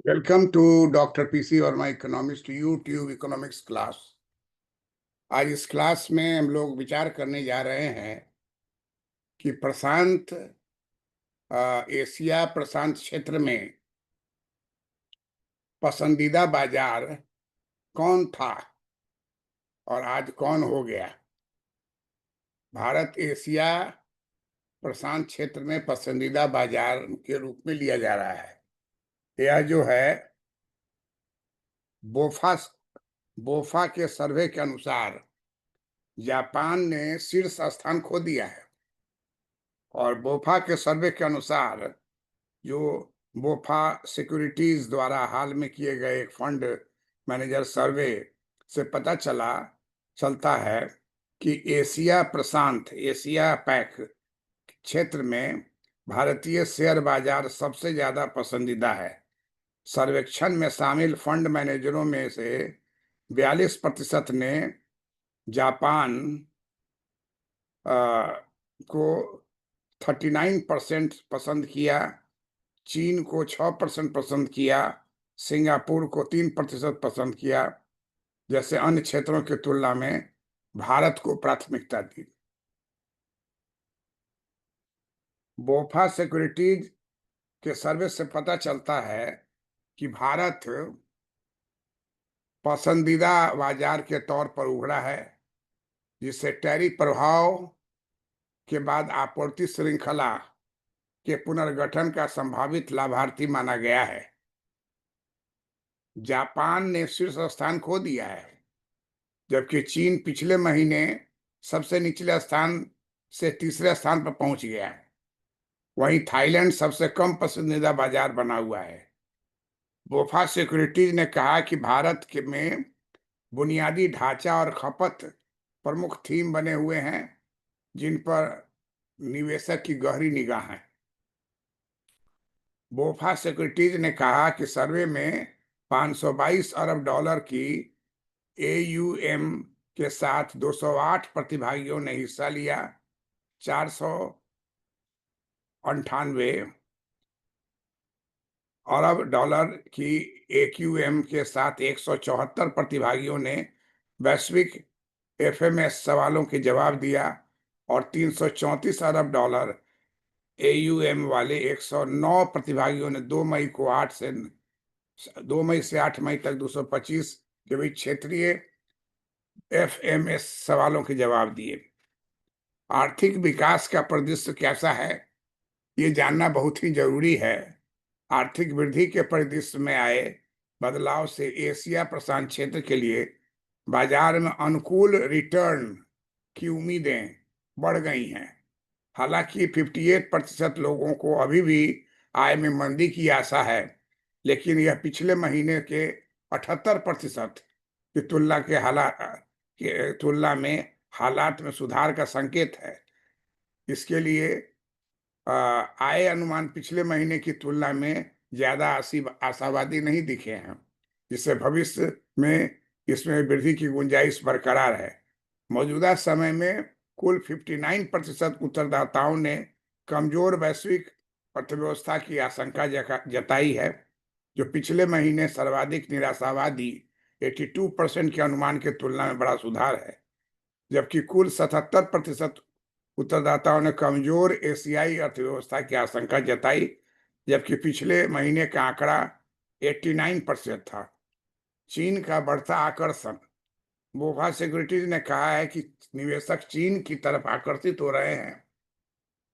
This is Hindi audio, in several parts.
वेलकम टू डॉक्टर पीसी और माई इकोनॉमिक्स यूट्यूब इकोनॉमिक्स क्लास। आज इस क्लास में हम लोग विचार करने जा रहे हैं कि प्रशांत एशिया प्रशांत क्षेत्र में पसंदीदा बाजार कौन था और आज कौन हो गया। भारत एशिया प्रशांत क्षेत्र में पसंदीदा बाजार के रूप में लिया जा रहा है। यह जो है बोफा बोफा के सर्वे के अनुसार जापान ने शीर्ष स्थान खो दिया है और बोफा के सर्वे के अनुसार जो बोफा सिक्योरिटीज द्वारा हाल में किए गए एक फंड मैनेजर सर्वे से पता चलता है कि एशिया प्रशांत एशिया पैक क्षेत्र में भारतीय शेयर बाजार सबसे ज्यादा पसंदीदा है। सर्वेक्षण में शामिल फंड मैनेजरों में से 42% ने जापान को 39% पसंद किया, चीन को 6% पसंद किया, सिंगापुर को 3% पसंद किया, जैसे अन्य क्षेत्रों की तुलना में भारत को प्राथमिकता दी। बोफा सिक्योरिटीज के सर्वे से पता चलता है कि भारत पसंदीदा बाजार के तौर पर उभरा है, जिससे टैरिफ प्रभाव के बाद आपूर्ति श्रृंखला के पुनर्गठन का संभावित लाभार्थी माना गया है। जापान ने शीर्ष स्थान खो दिया है, जबकि चीन पिछले महीने सबसे निचले स्थान से तीसरे स्थान पर पहुंच गया है। वहीं थाईलैंड सबसे कम पसंदीदा बाजार बना हुआ है। बोफा सिक्योरिटीज ने कहा कि भारत में बुनियादी ढांचा और खपत प्रमुख थीम बने हुए हैं, जिन पर निवेशक की गहरी निगाह है। बोफा सिक्योरिटीज ने कहा कि सर्वे में 522 अरब डॉलर की AUM के साथ 208 प्रतिभागियों ने हिस्सा लिया। 498 अरब डॉलर की AQM के साथ 174 प्रतिभागियों ने वैश्विक FMS सवालों के जवाब दिया और 334 अरब डॉलर AUM वाले 109 प्रतिभागियों ने 2 मई से 8 मई तक 225 के बीच क्षेत्रीय FMS सवालों के जवाब दिए। आर्थिक विकास का परिदृश्य कैसा है, ये जानना बहुत ही जरूरी है। आर्थिक वृद्धि के परिदृश्य में आए बदलाव से एशिया प्रशांत क्षेत्र के लिए बाजार में अनुकूल रिटर्न की उम्मीदें बढ़ गई हैं। हालांकि 58% लोगों को अभी भी आय में मंदी की आशा है, लेकिन यह पिछले महीने के 78% की तुलना में हालात में सुधार का संकेत है। इसके लिए आय अनुमान पिछले महीने की तुलना में ज्यादा आशावादी नहीं दिखे हैं, जिससे भविष्य में इसमें वृद्धि की गुंजाइश बरकरार है। मौजूदा समय में कुल 59% उत्तरदाताओं ने कमजोर वैश्विक अर्थव्यवस्था की आशंका जताई है, जो पिछले महीने सर्वाधिक निराशावादी 82% के अनुमान की तुलना में बड़ा सुधार है। जबकि कुल 77% उत्तरदाताओं ने कमजोर एशियाई अर्थव्यवस्था की आशंका जताई, जबकि पिछले महीने का आंकड़ा 89% था। चीन का बढ़ता आकर्षण। बोफा सिक्योरिटीज ने कहा है कि निवेशक चीन की तरफ आकर्षित हो रहे हैं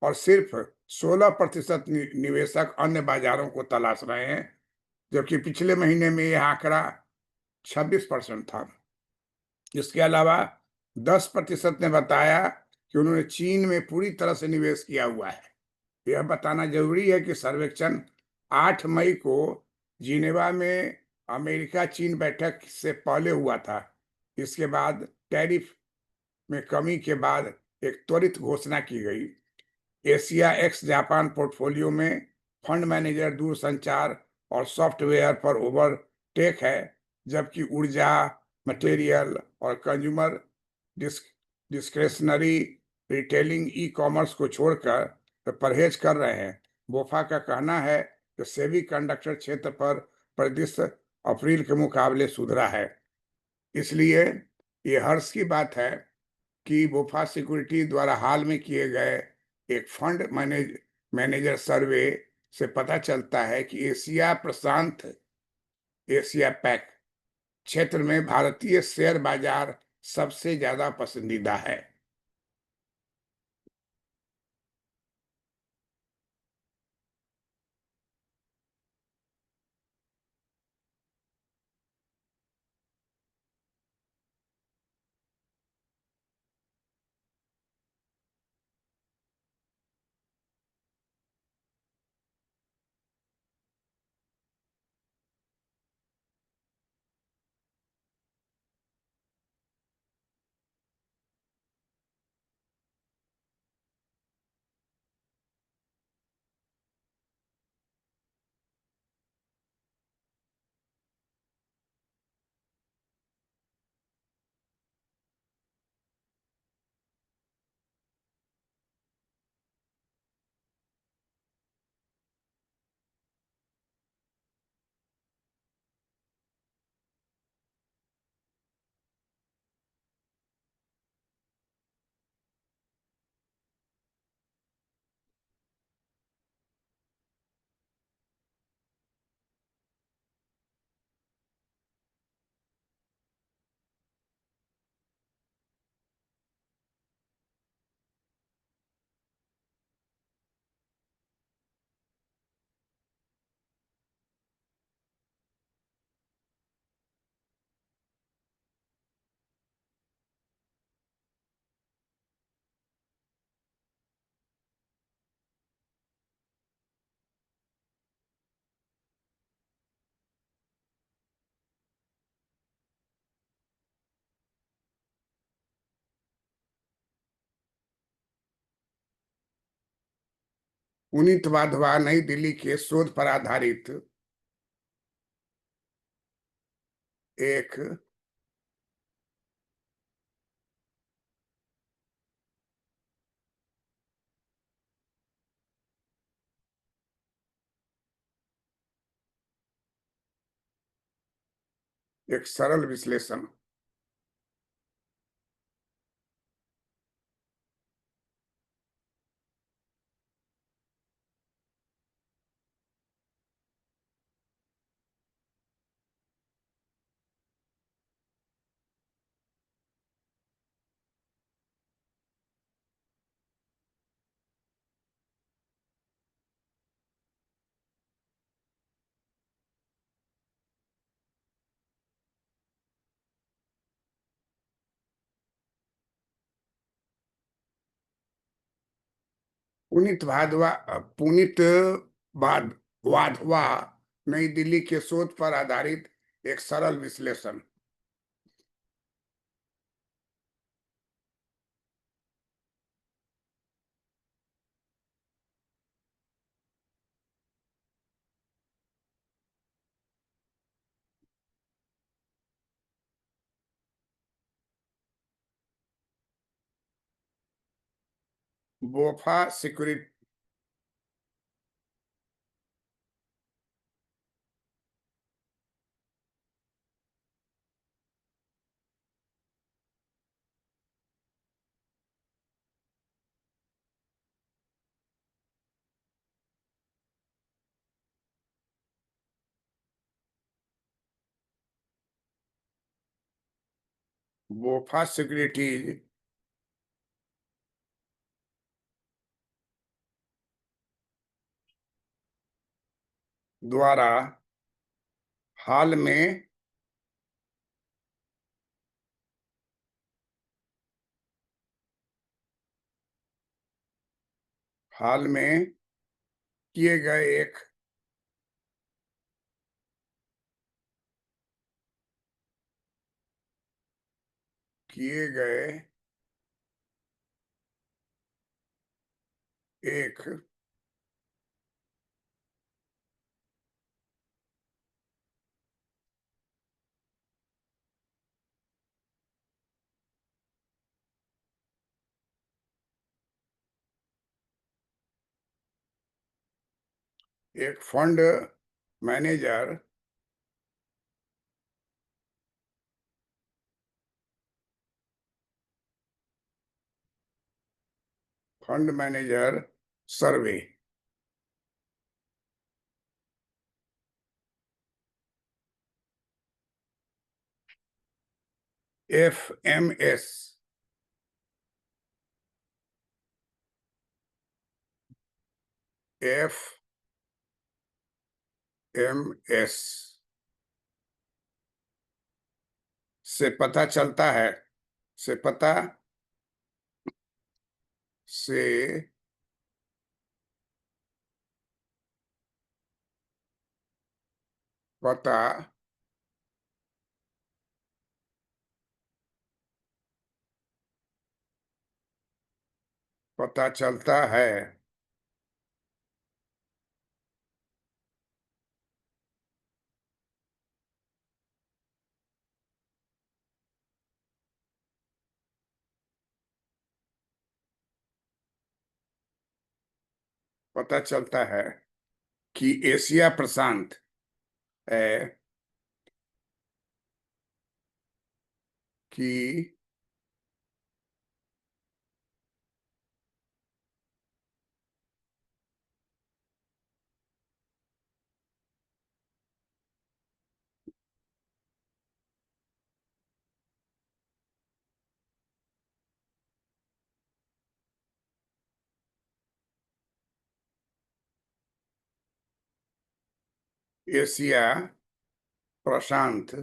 और सिर्फ 16% निवेशक अन्य बाजारों को तलाश रहे हैं, जबकि पिछले महीने में यह आंकड़ा 26% था। इसके अलावा 10% ने बताया कि उन्होंने चीन में पूरी तरह से निवेश किया हुआ है। यह बताना जरूरी है कि सर्वेक्षण 8 मई को जिनेवा में अमेरिका चीन बैठक से पहले हुआ था। इसके बाद टैरिफ में कमी के बाद एक त्वरित घोषणा की गई। एशिया एक्स जापान पोर्टफोलियो में फंड मैनेजर दूरसंचार और सॉफ्टवेयर पर ओवरटेक है, जबकि ऊर्जा, मटेरियल और कंज्यूमर डिस्क्रेशनरी रिटेलिंग ई-कॉमर्स को छोड़कर परहेज कर रहे हैं। बोफा का कहना है कि सेमीकंडक्टर क्षेत्र पर प्रतिशत अप्रैल के मुकाबले सुधरा है। इसलिए ये हर्ष की बात है कि बोफा सिक्योरिटी द्वारा हाल में किए गए एक फंड मैनेजर सर्वे से पता चलता है कि एशिया प्रशांत एशिया पैक क्षेत्र में भारतीय शेयर बाजार सबसे ज्यादा पसंदीदा है। पुनीत वाधवा नई दिल्ली के शोध पर आधारित एक एक सरल विश्लेषण पुनीत वाधवा नई दिल्ली के शोध पर आधारित एक सरल विश्लेषण। बोफा सिक्योरिटी बोफा सिक्योरिटी द्वारा हाल में हाल में किए गए एक किए गए एक एक फंड मैनेजर फंड मैनेजर सर्वे। FMS। FMS से पता चलता है, से पता से पता पता चलता है। पता चलता है कि एशिया प्रशांत है, कि एशिया प्रशांत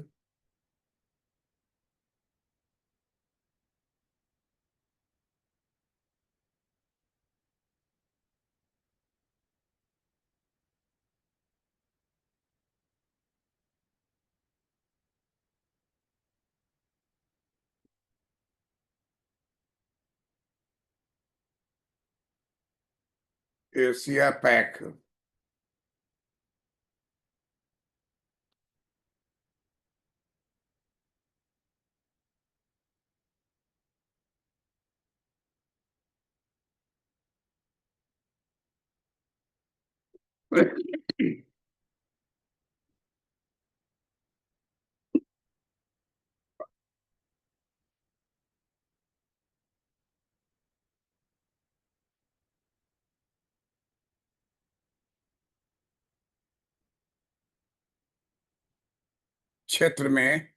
एशिया पैक क्षेत्र में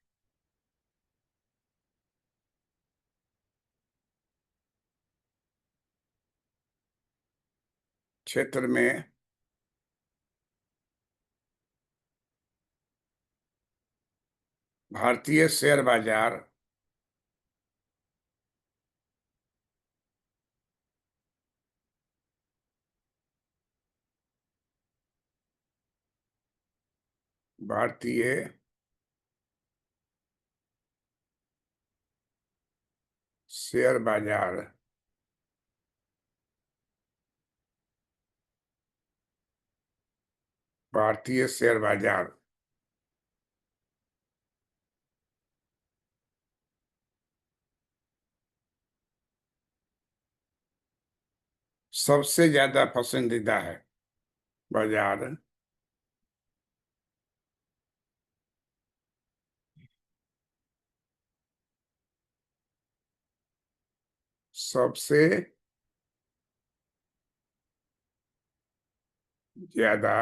क्षेत्र में भारतीय शेयर बाजार भारतीय शेयर बाजार भारतीय शेयर बाजार सबसे ज्यादा पसंदीदा है। बाजार सबसे ज्यादा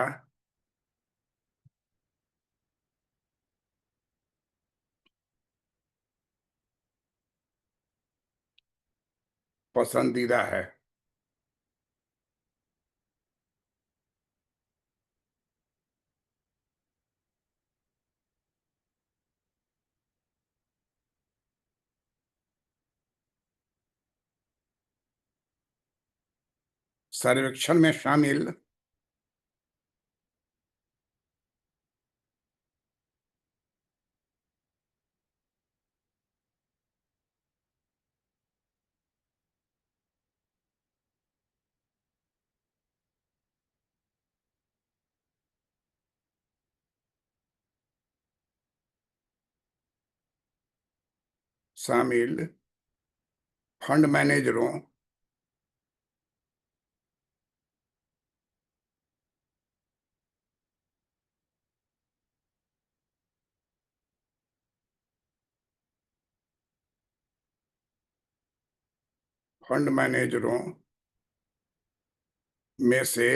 पसंदीदा है। सर्वेक्षण में शामिल शामिल फंड मैनेजरों फंड मैनेजरों में से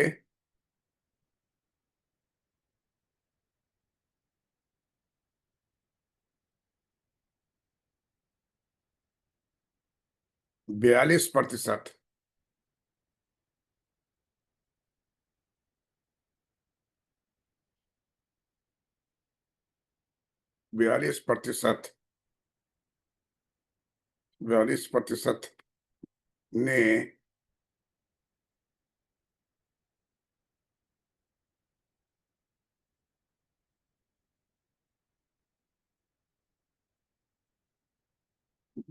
42%। 42%। 42% ने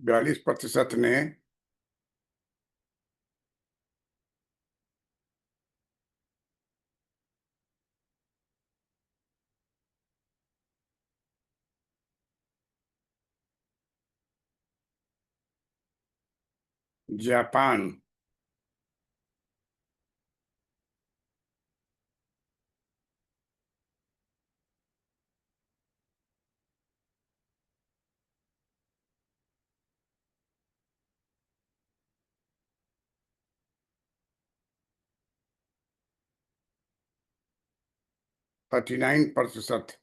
42% ने जापान, 39%।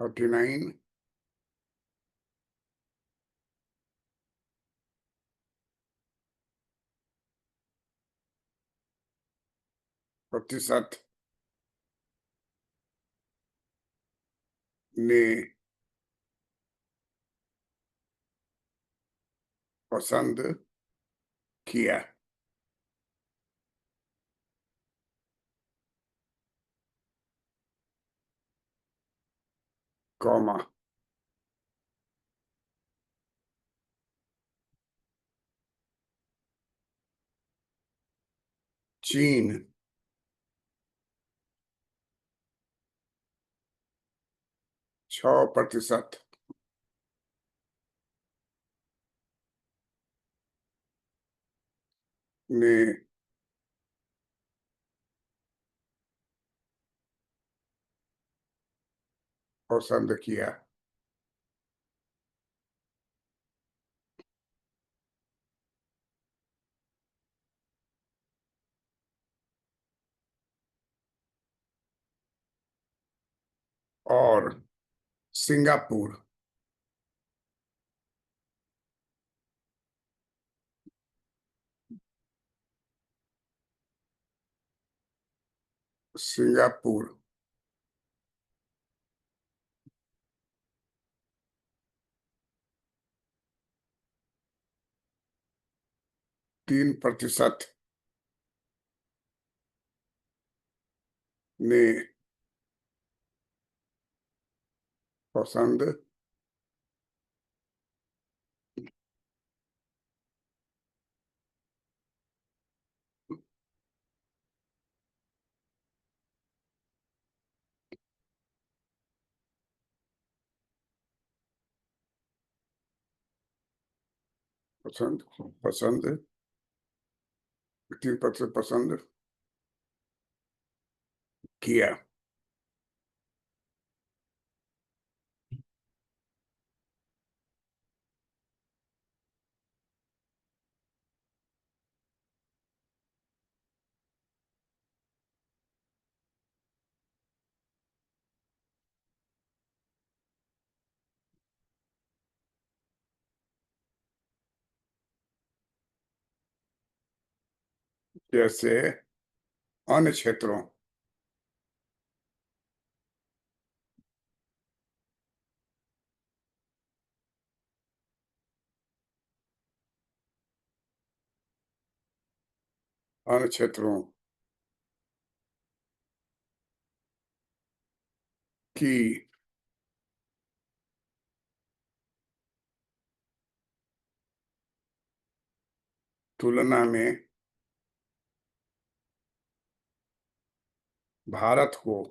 49। प्रतिशत ने पसंद किया, कौमा, चीन 6% ने पसंद किया, और सिंगापुर सिंगापुर 3% ने पसंद पसंद पसंद 3% पसंद किया। जैसे अन्य क्षेत्रों अन्य क्षेत्रों की तुलना में भारत को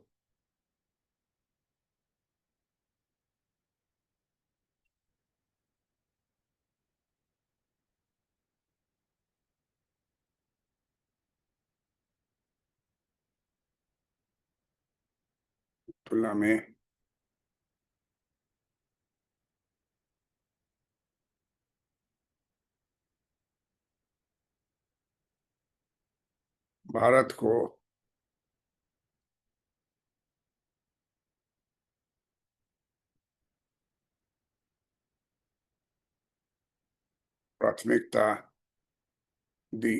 तुलना में भारत को प्राथमिकता दी।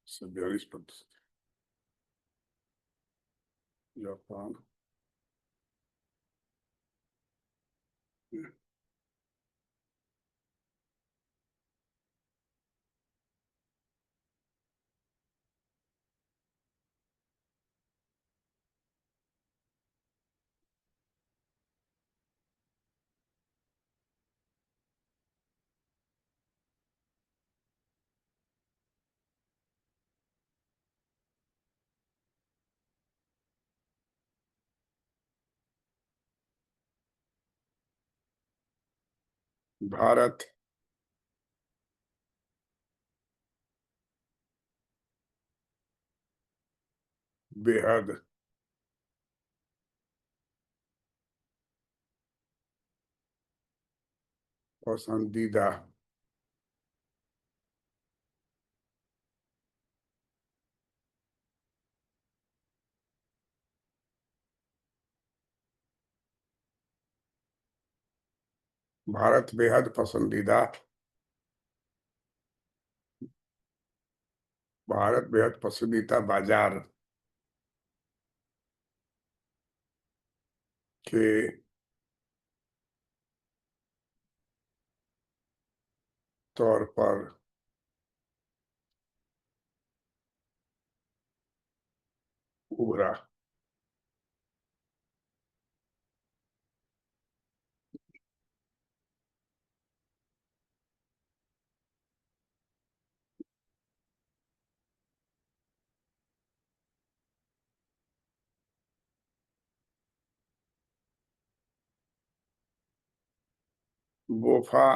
से 42%। जापान भारत बेहद पसंदीदा भारत बेहद पसंदीदा भारत बेहद पसंदीदा बाजार के तौर पर उभरा। बोफा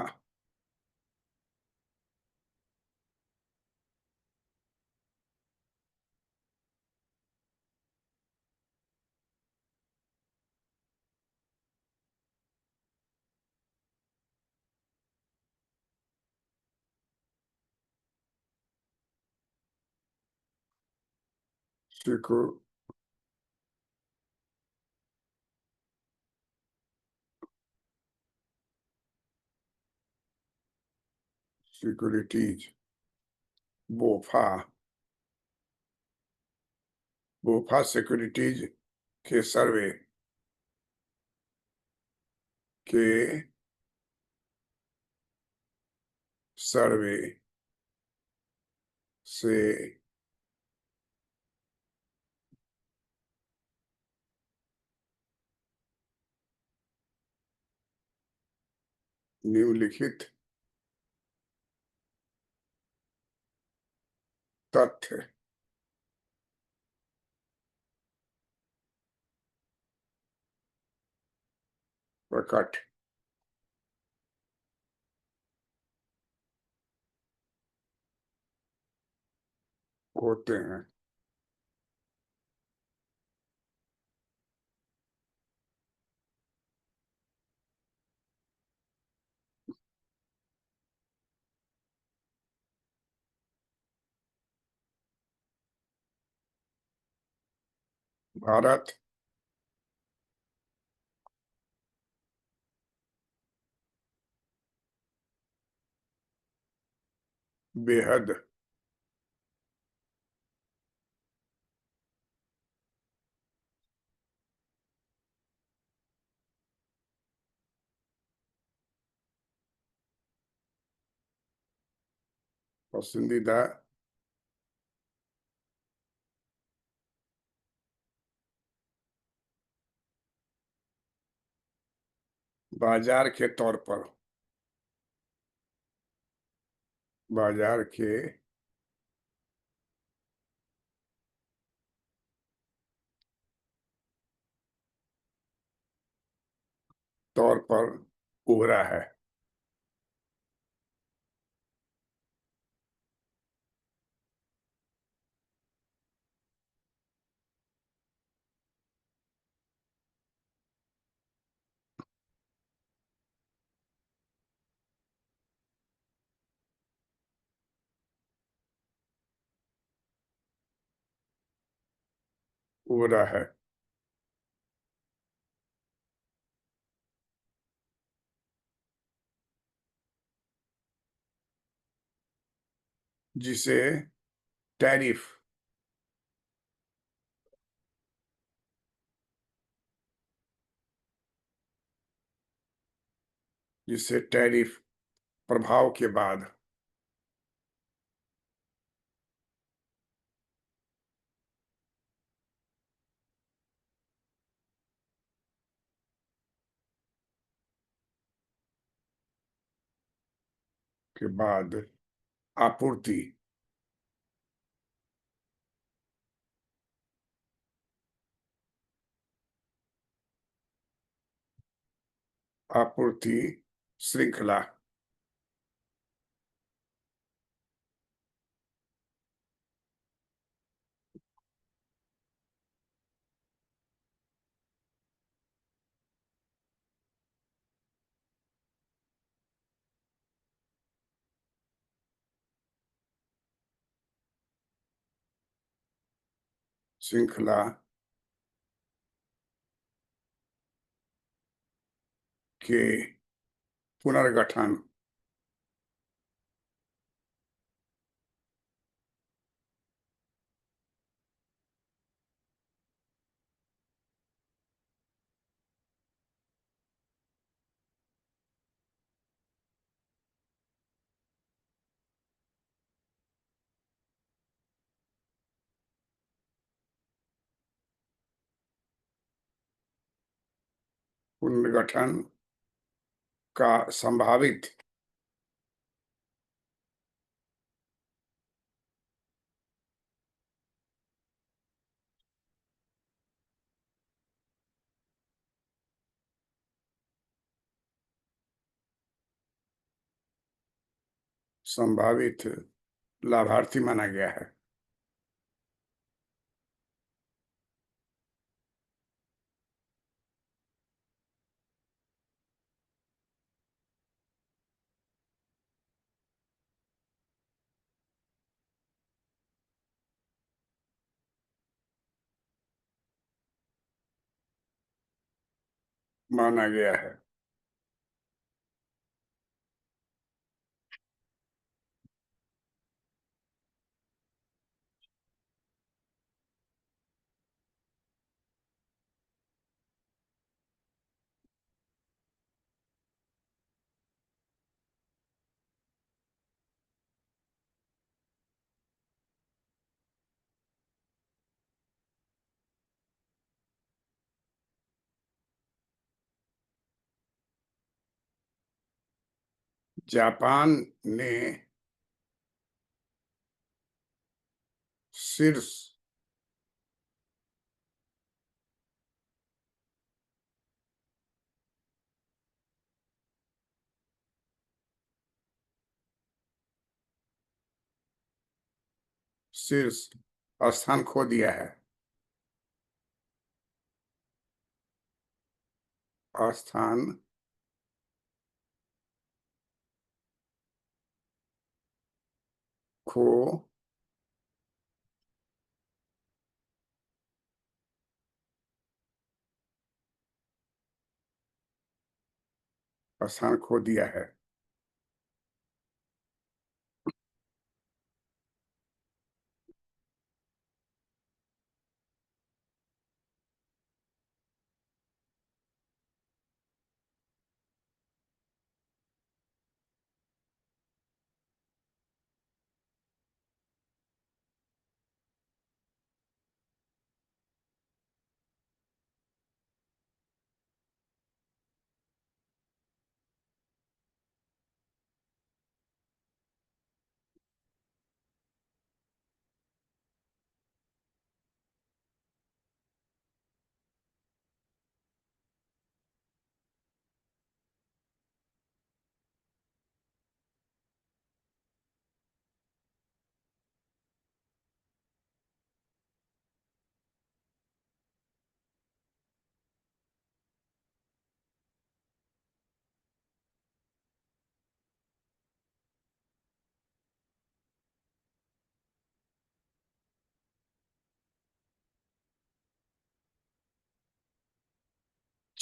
सिक्योर सिक्योरिटीज बोफा बोफा सिक्योरिटीज के के सर्वे से निम्नलिखित तथ्य प्रकट होते हैं। भारत बेहद पसंदीदा बाजार के तौर पर, बाजार के तौर पर उभरा है। उभरा है। जिसे टैरिफ, जिसे टैरिफ प्रभाव के बाद आपूर्ति, आपूर्ति श्रृंखला श्रृंखला के पुनर्गठन, पुनर्गठन का संभावित संभावित लाभार्थी माना गया है। माना गया है। जापान ने शीर्ष शीर्ष स्थान खो दिया है। स्थान खो स्थान खो दिया है।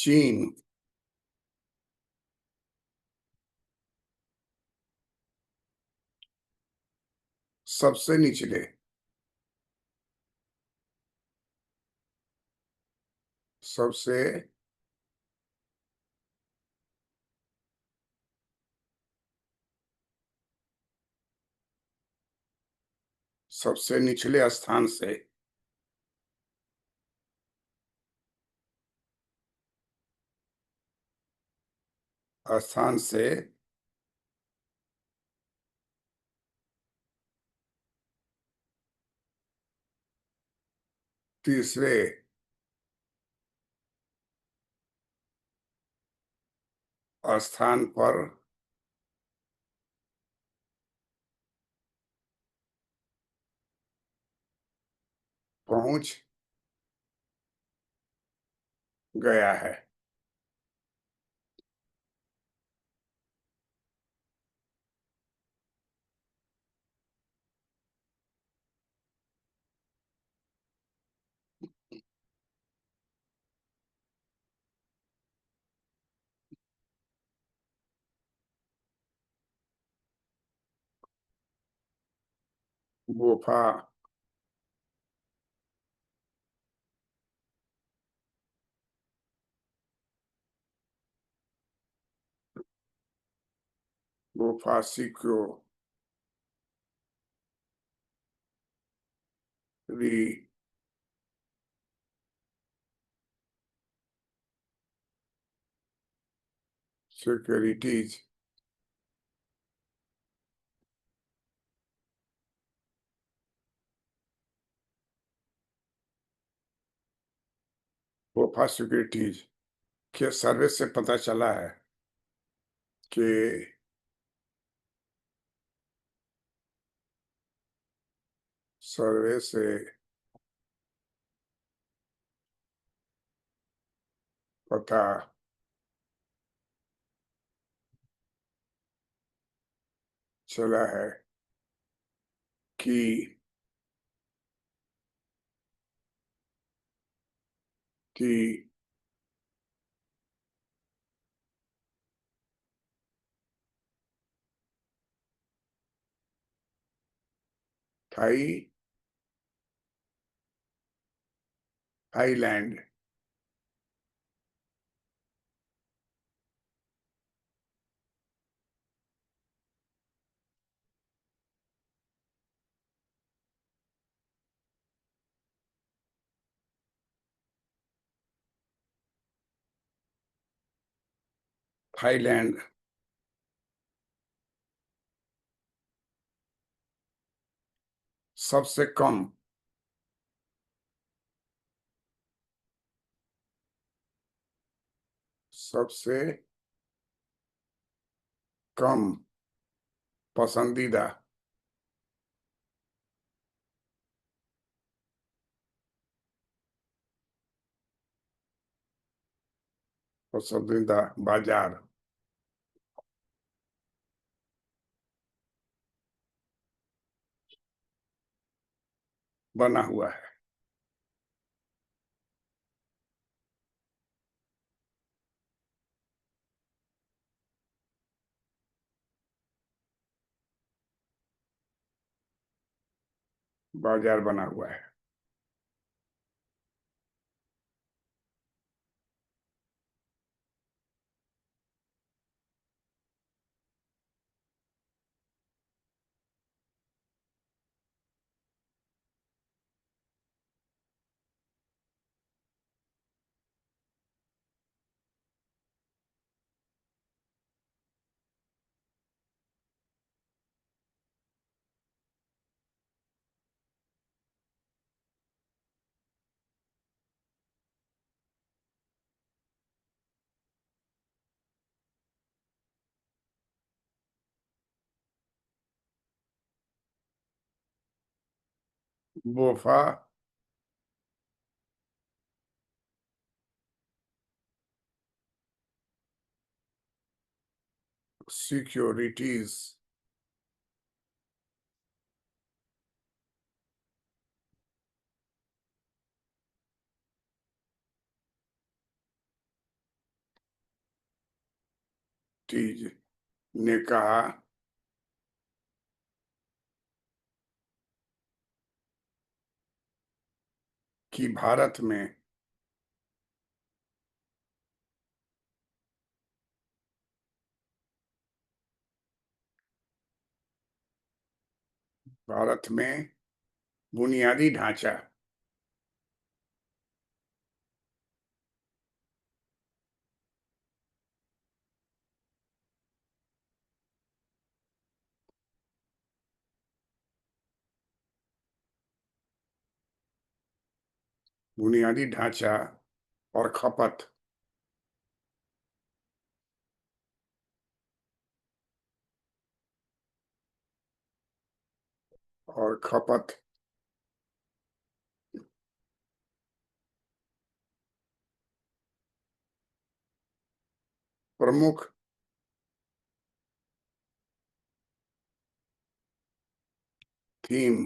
चीन। सबसे निचले। सबसे सबसे निचले स्थान से। स्थान से तीसरे स्थान पर पहुंच गया है। गुफा। गुफा सिक्योरिटीज। गुफा सिक्योरिटीज के सर्वे से पता चला है कि सर्वे से पता चला है कि कि थाई थाईलैंड थाईलैंड सबसे कम सबसे कम पसंदीदा पसंदीदा बाजार बना हुआ है। बाजार बना हुआ है। बोफा सिक्योरिटीज जी ने कहा कि भारत में बुनियादी ढांचा बुनियादी ढांचा और खपत और खपत प्रमुख थीम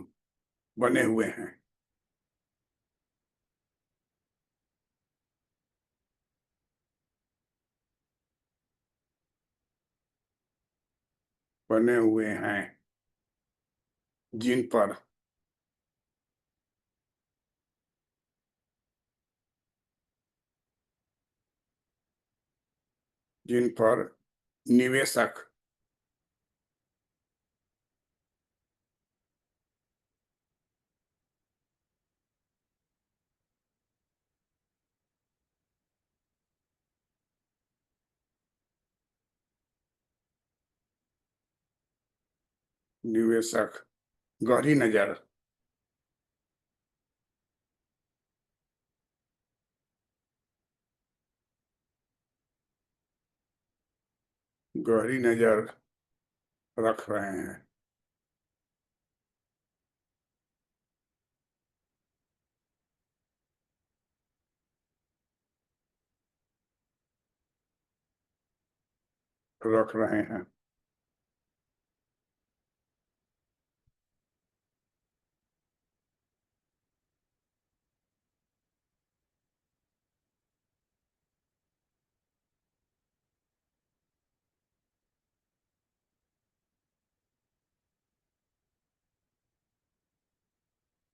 बने हुए हैं। बने हुए हैं जिन पर जिन पर निवेशक निवेशक गहरी नजर गहरी नजर रख रहे हैं। रख रहे हैं।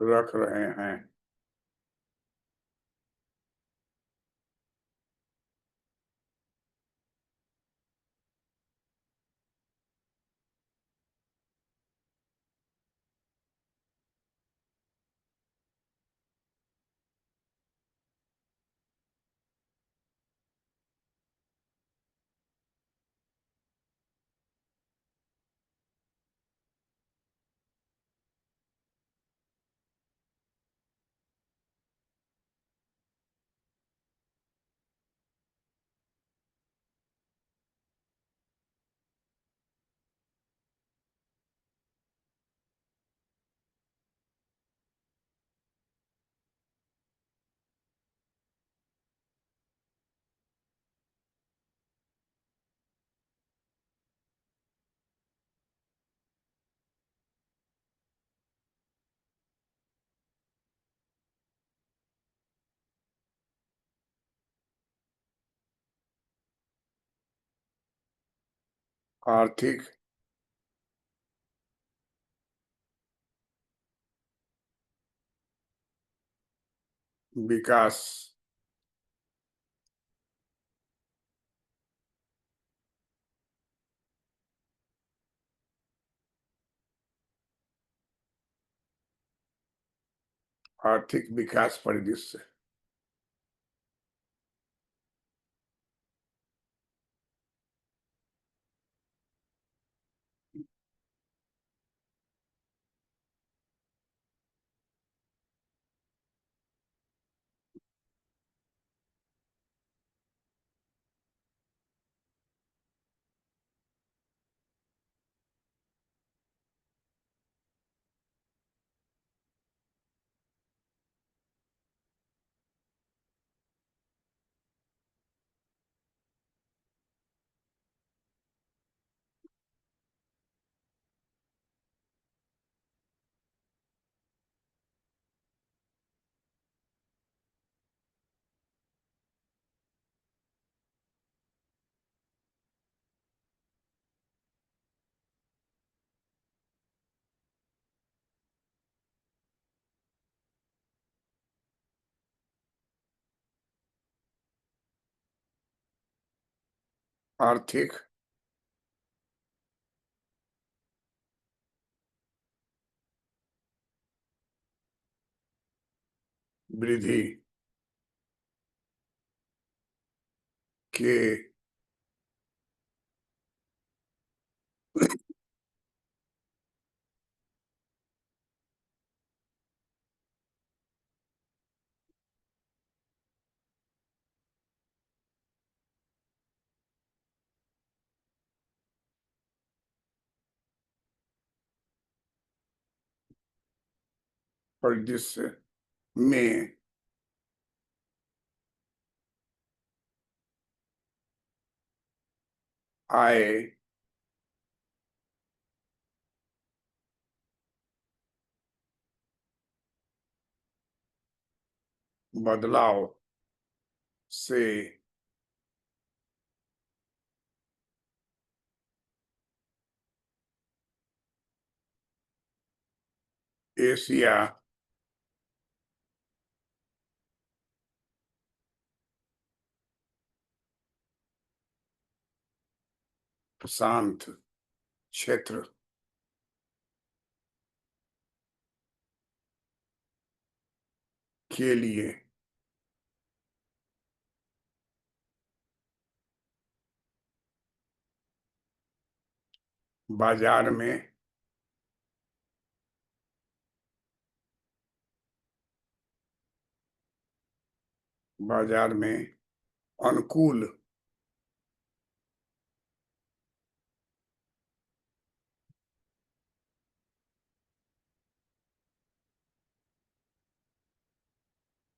रख रहे हैं। आर्थिक विकास आर्थिक विकास परिदृश्य आर्थिक वृद्धि के परिदृश्य में आए बदलाव से एशिया प्रशांत क्षेत्र के लिए बाजार में बाजार में अनुकूल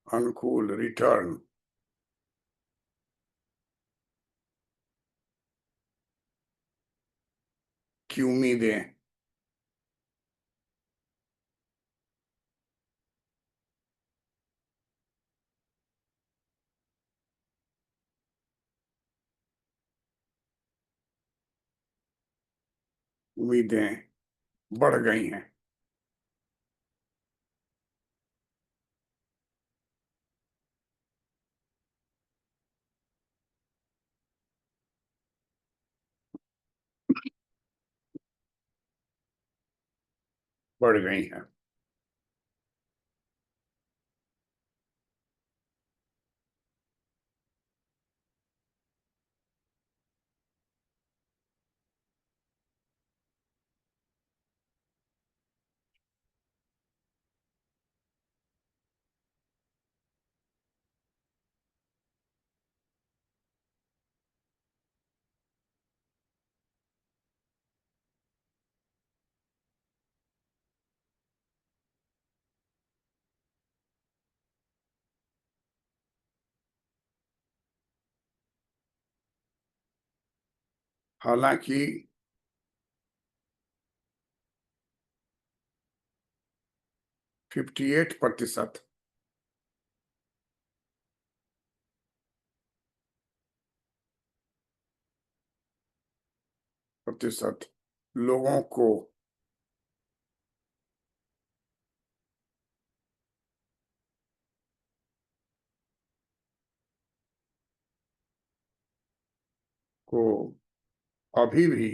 अनुकूल रिटर्न की उम्मीदें उम्मीदें बढ़ गई हैं। बढ़ गई हैं। हालांकि 58% लोगों को अभी भी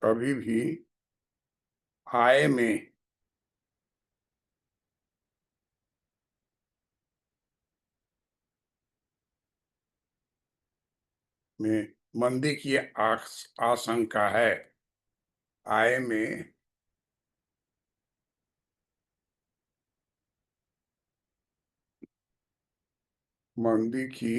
अभी भी आय में मंदी की आशंका है। आय में मंदी की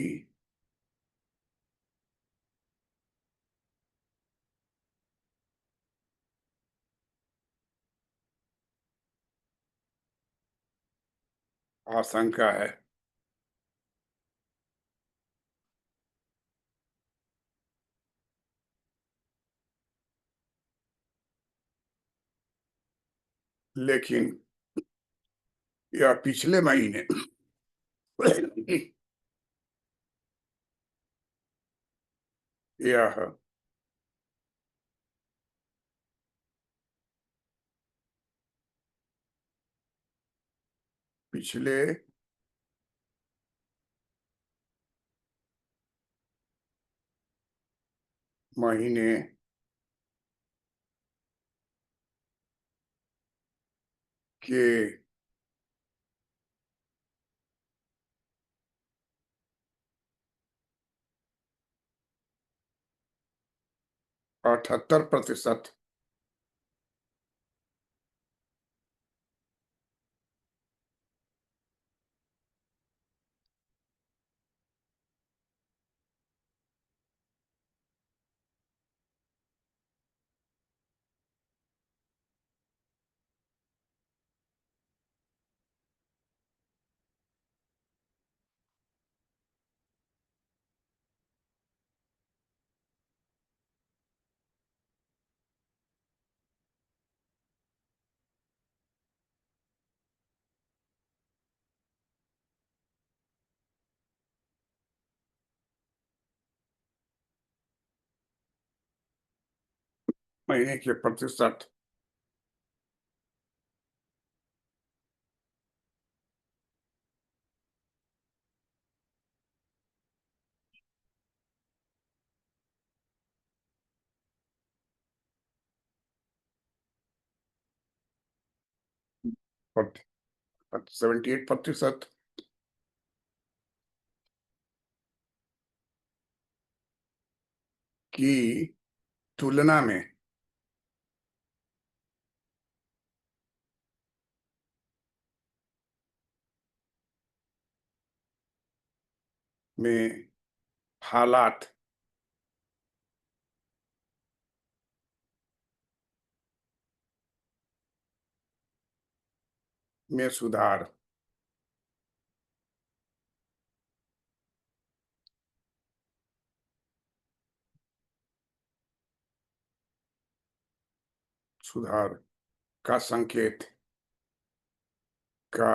आशंका है। लेकिन यह पिछले महीने यह पिछले महीने के 78%। महीने के प्रतिशत पर 78% की तुलना में हालात में सुधार सुधार का का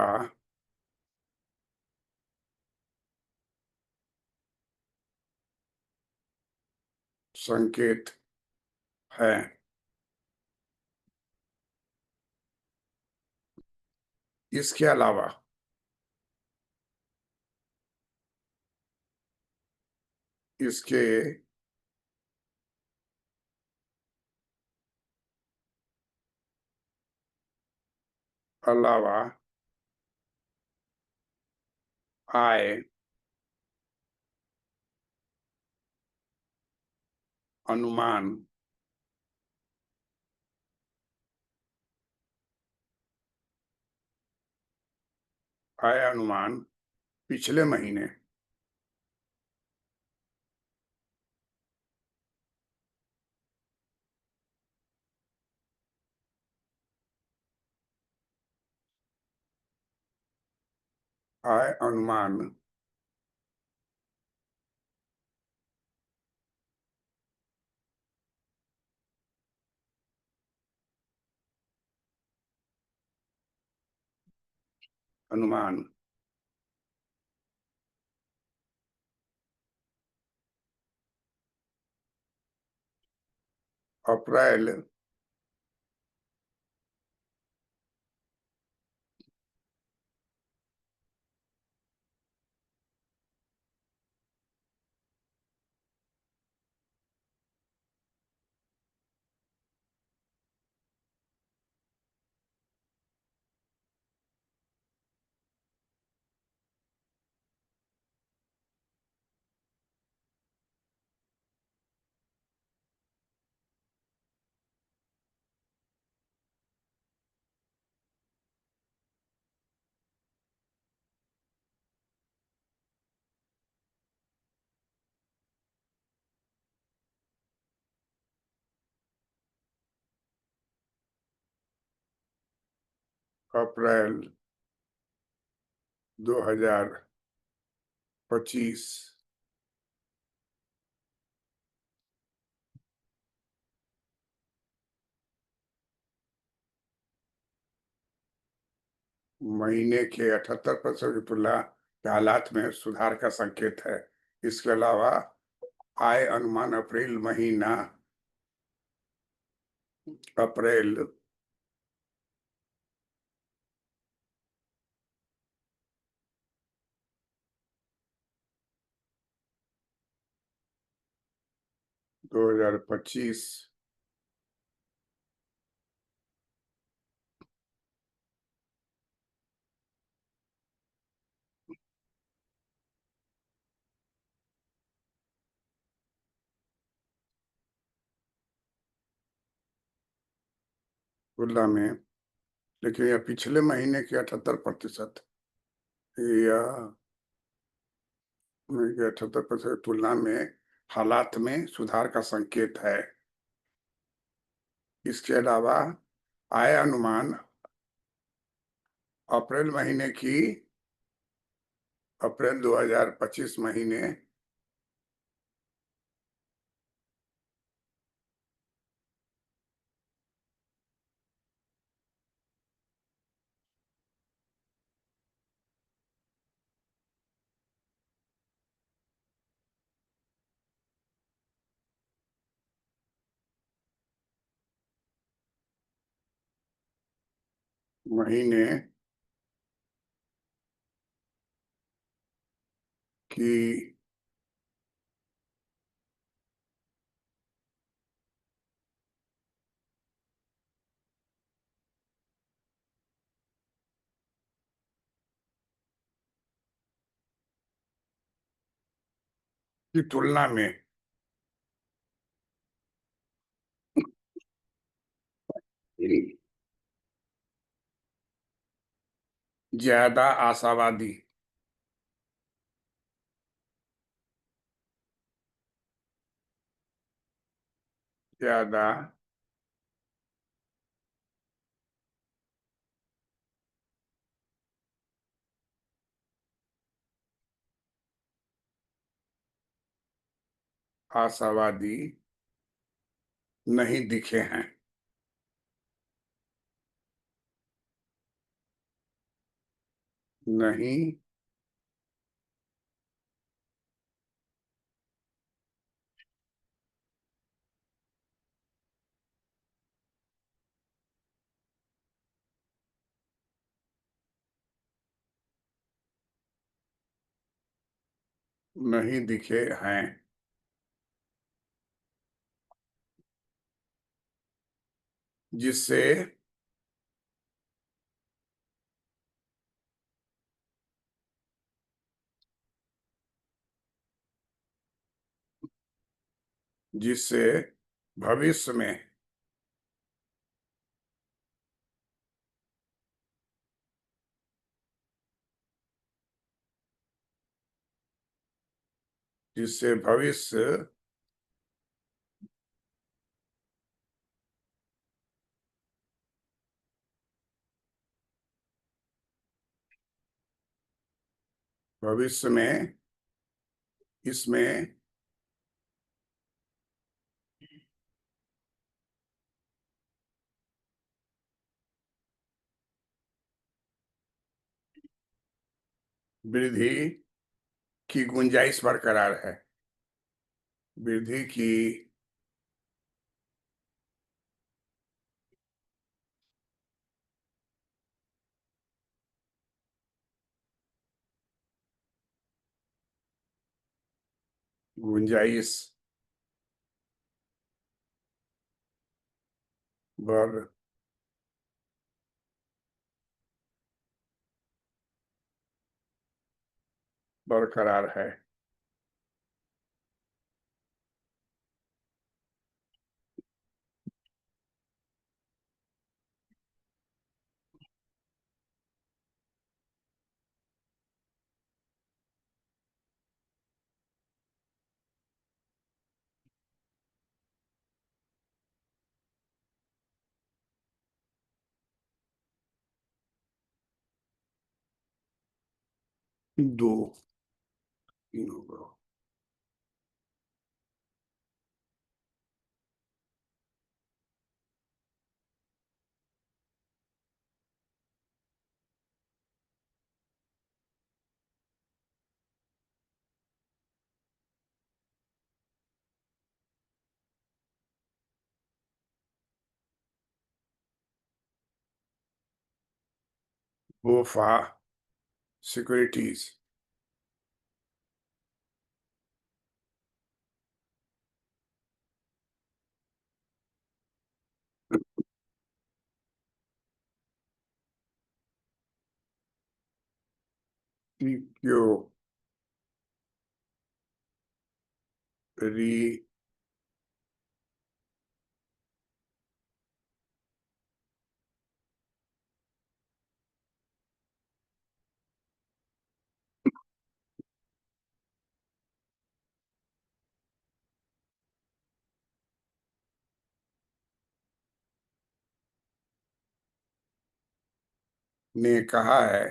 संकेत है। इसके अलावा इसके अलावा आय अनुमान आय अनुमान पिछले महीने आय अनुमान अनुमान अप्रैल अप्रैल 2025 महीने के 78% की तुलना के हालात में सुधार का संकेत है। इसके अलावा आय अनुमान अप्रैल 2025 तुलना में, लेकिन यह पिछले महीने के 78% या 78% तुलना में हालात में सुधार का संकेत है। इसके अलावा आय अनुमान अप्रैल महीने की अप्रैल 2025 महीने महीने की तुलना में ज्यादा आशावादी ज्यादा आशावादी नहीं दिखे हैं। नहीं नहीं दिखे हैं, जिससे जिससे भविष्य में जिससे भविष्य भविष्य में इसमें वृद्धि की गुंजाइश बरकरार है। वृद्धि की गुंजाइश बर बरकरार है। दो तीन होगा। बोफा सिक्योरिटीज सिक्योरिटी ने कहा है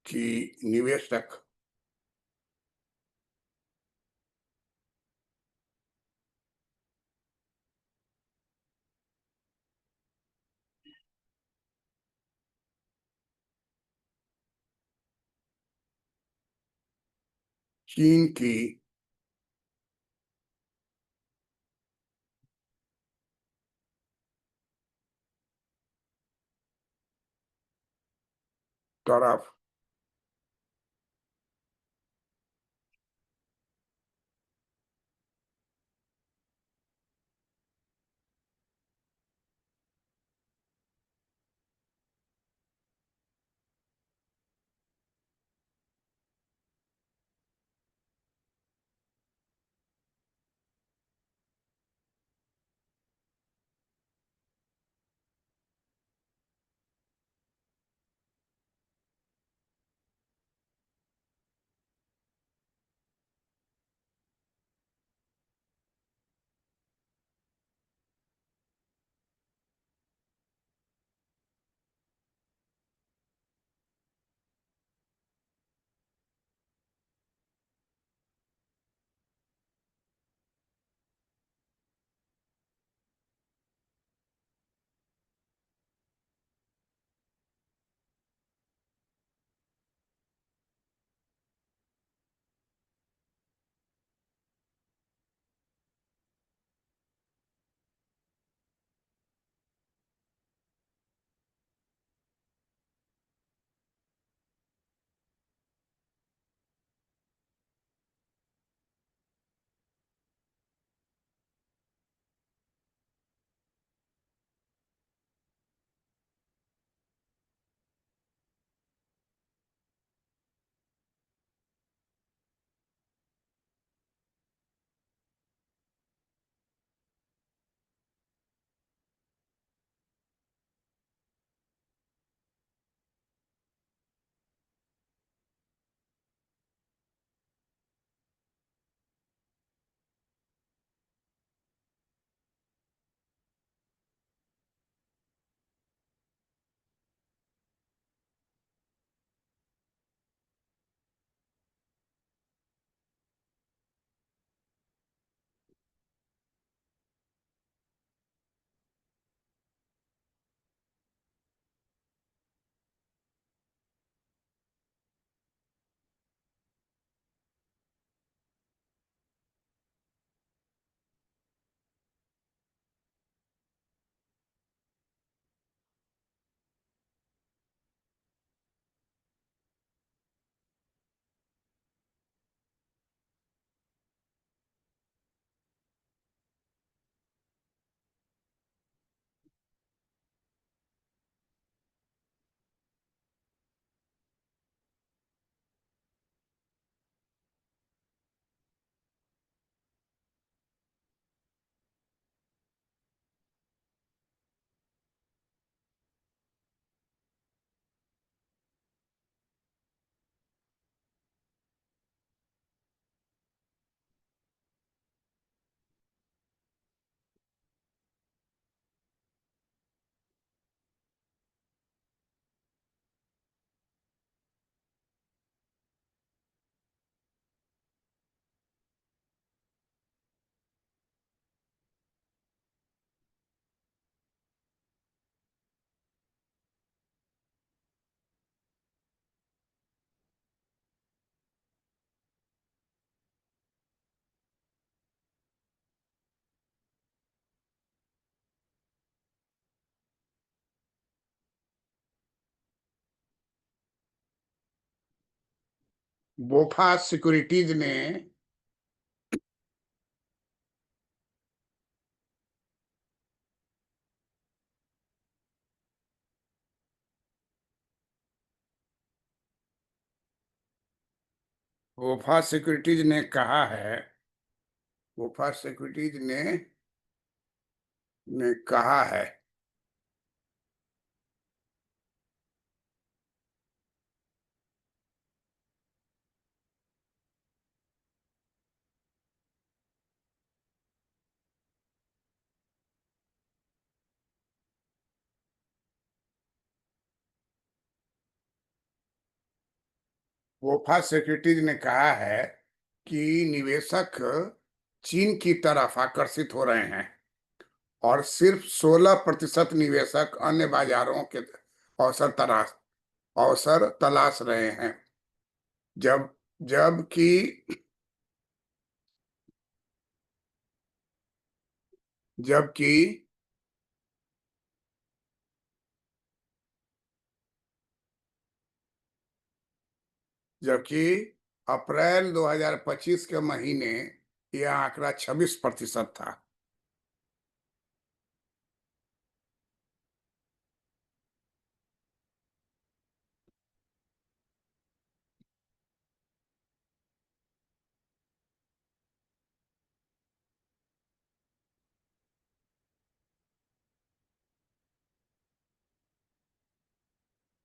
कि निवेशक चीन की तरफ बोफा सिक्योरिटीज ने वफा सिक्योरिटीज ने कहा है, वफा सिक्योरिटीज ने कहा है वफा सिक्योरिटीज ने कहा है कि निवेशक चीन की तरफ आकर्षित हो रहे हैं और सिर्फ 16% निवेशक अन्य बाजारों के अवसर तलाश अवसर तलाश रहे हैं। जब जबकि जबकि जबकि अप्रैल 2025 के महीने यह आंकड़ा 26% था।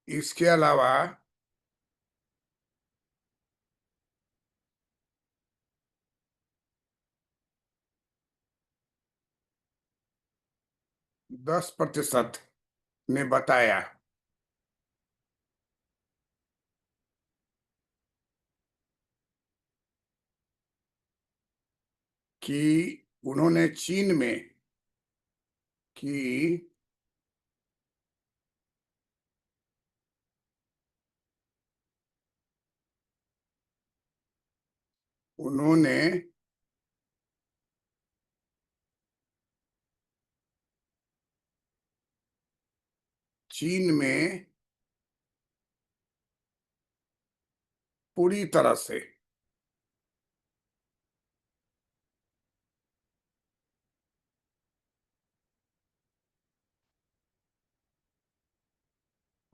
इसके अलावा 10% ने बताया कि उन्होंने चीन में कि उन्होंने चीन में पूरी तरह से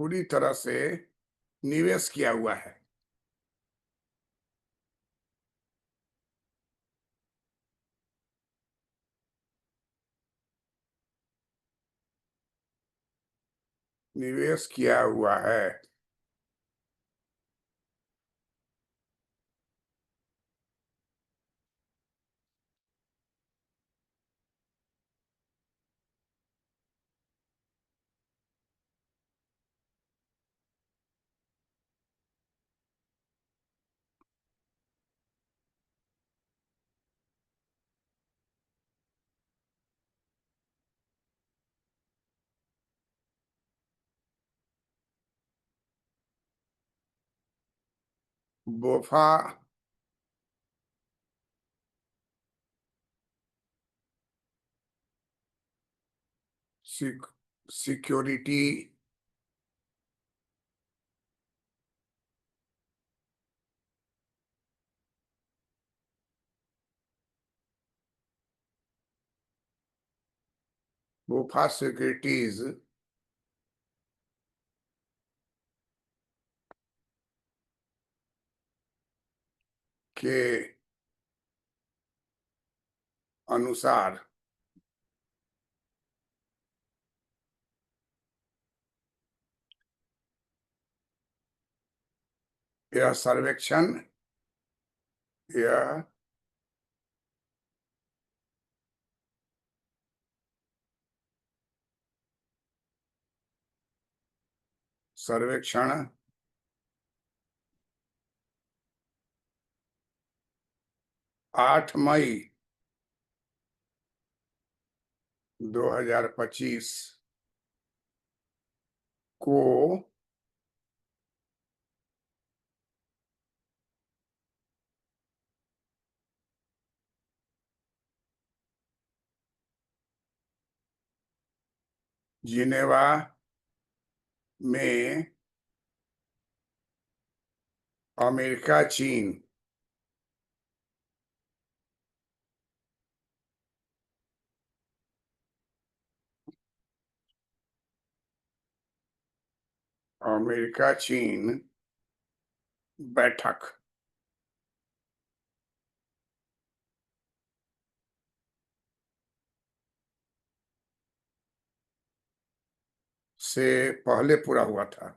पूरी तरह से निवेश किया हुआ है। निवेश किया हुआ है। बोफा सिक, सिक्योरिटी बोफा सिक्योरिटीज के अनुसार यह यह सर्वेक्षण 8 मई 2025 को जिनेवा में अमेरिका चीन अमेरिका चीन बैठक से पहले पूरा हुआ था,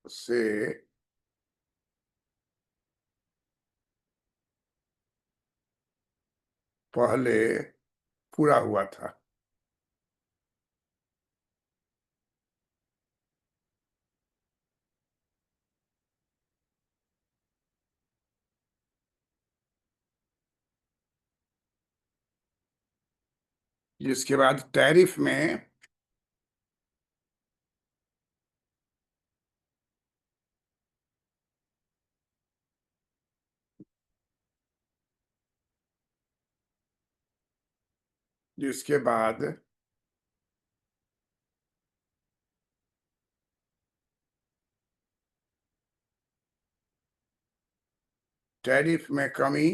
से पहले पूरा हुआ था। जिसके बाद टैरिफ में जिसके बाद टैरिफ में कमी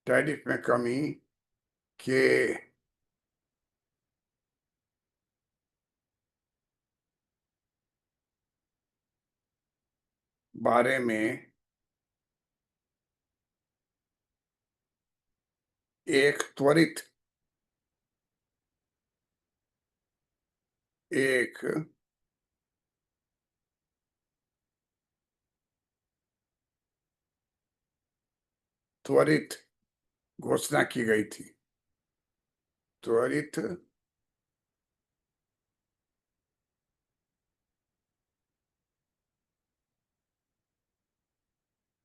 टैरिफ में कमी के बारे में एक त्वरित एक त्वरित घोषणा की गई थी। त्वरित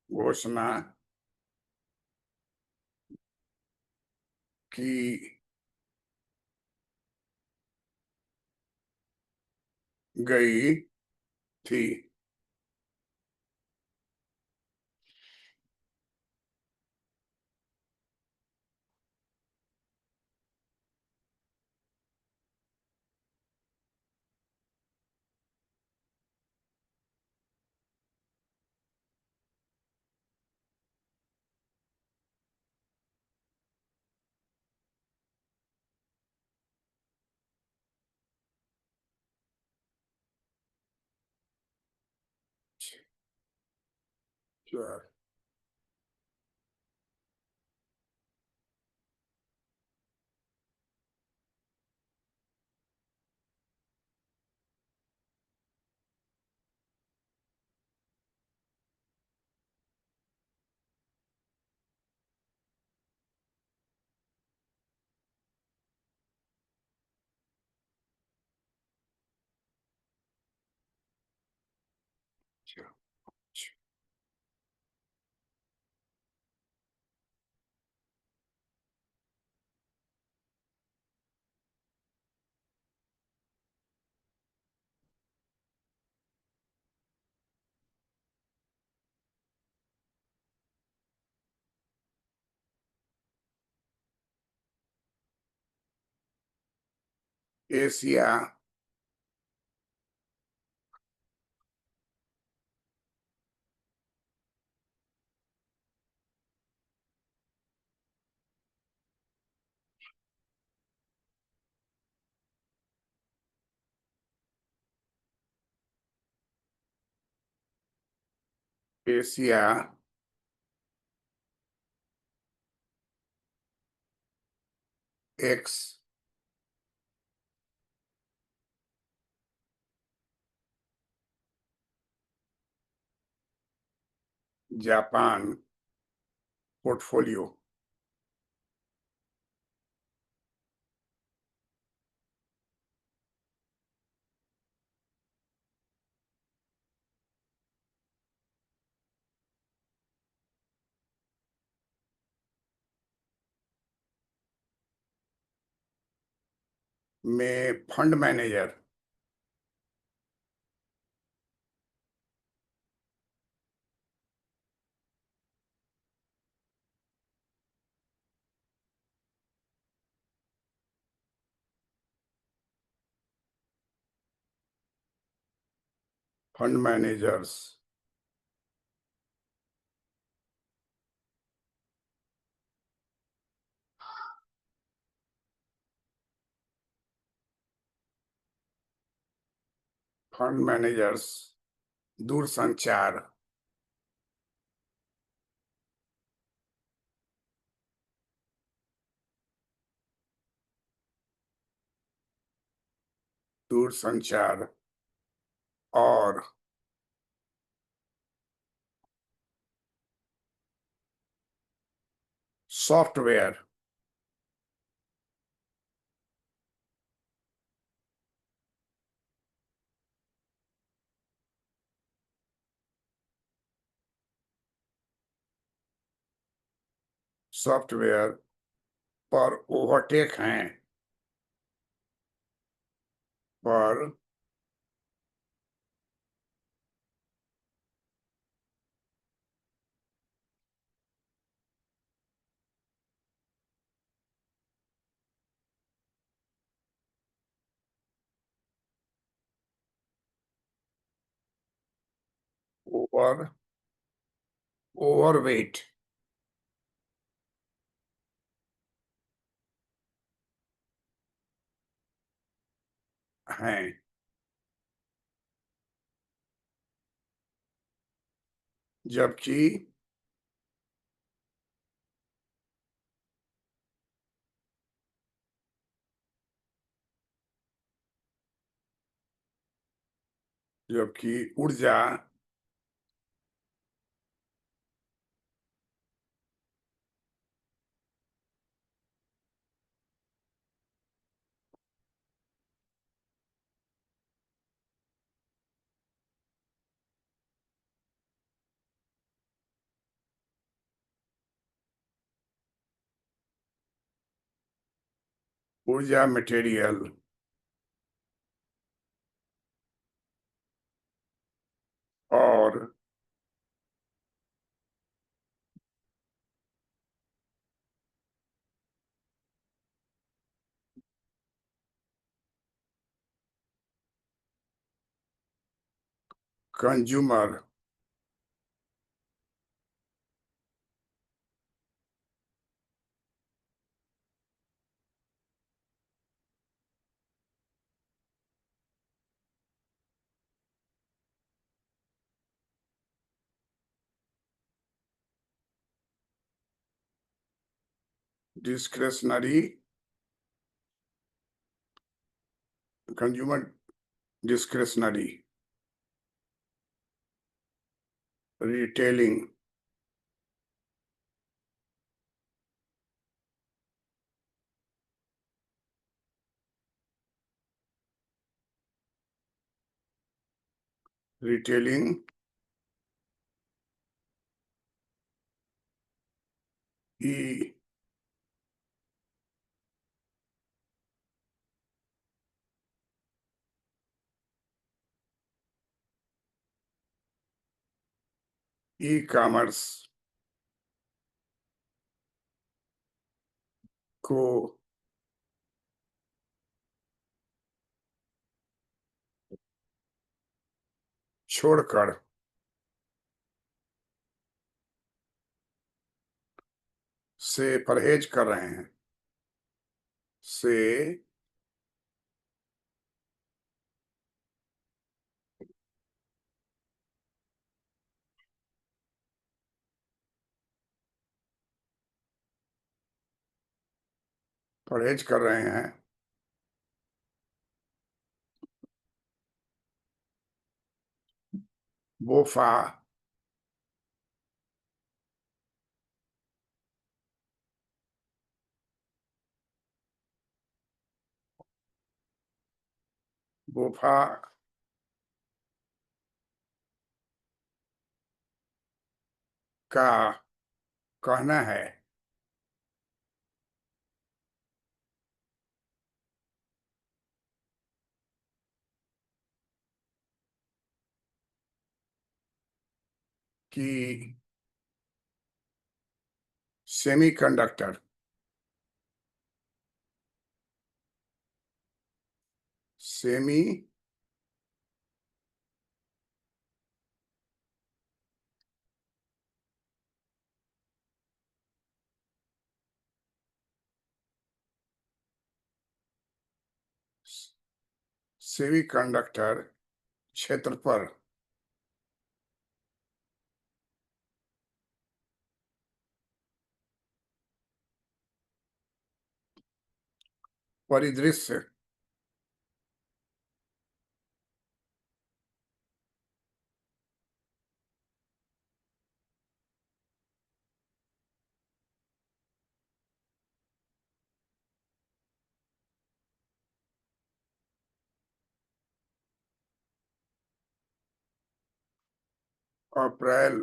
घोषणा की गई थी। Asia Asia ex Japan portfolio में fund manager fund managers fund managers, दूरसंचार, दूरसंचार और सॉफ्टवेयर, सॉफ्टवेयर पर ओवरटेक हैं, पर ओवर ओवरवेट हैं, जबकि जबकि ऊर्जा ऊर्जा मटेरियल और consumer discretionary, consumer discretionary, retailing, retailing, e e commerce को छोड़कर से परहेज कर रहे हैं, से परहेज कर रहे हैं, बोफा, बोफा का कहना है कि सेमीकंडक्टर, सेमी सेमीकंडक्टर क्षेत्र पर परिदृश्य अप्रैल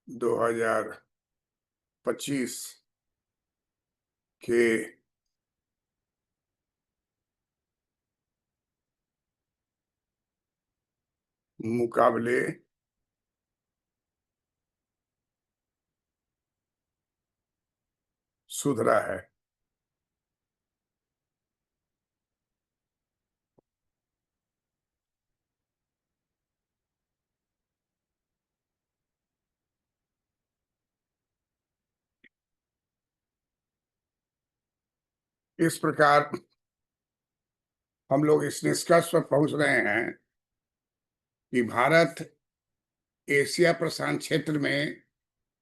2025 के मुकाबले सुधरा है। इस प्रकार हम लोग इस निष्कर्ष पर पहुंच रहे हैं कि भारत एशिया प्रशांत क्षेत्र में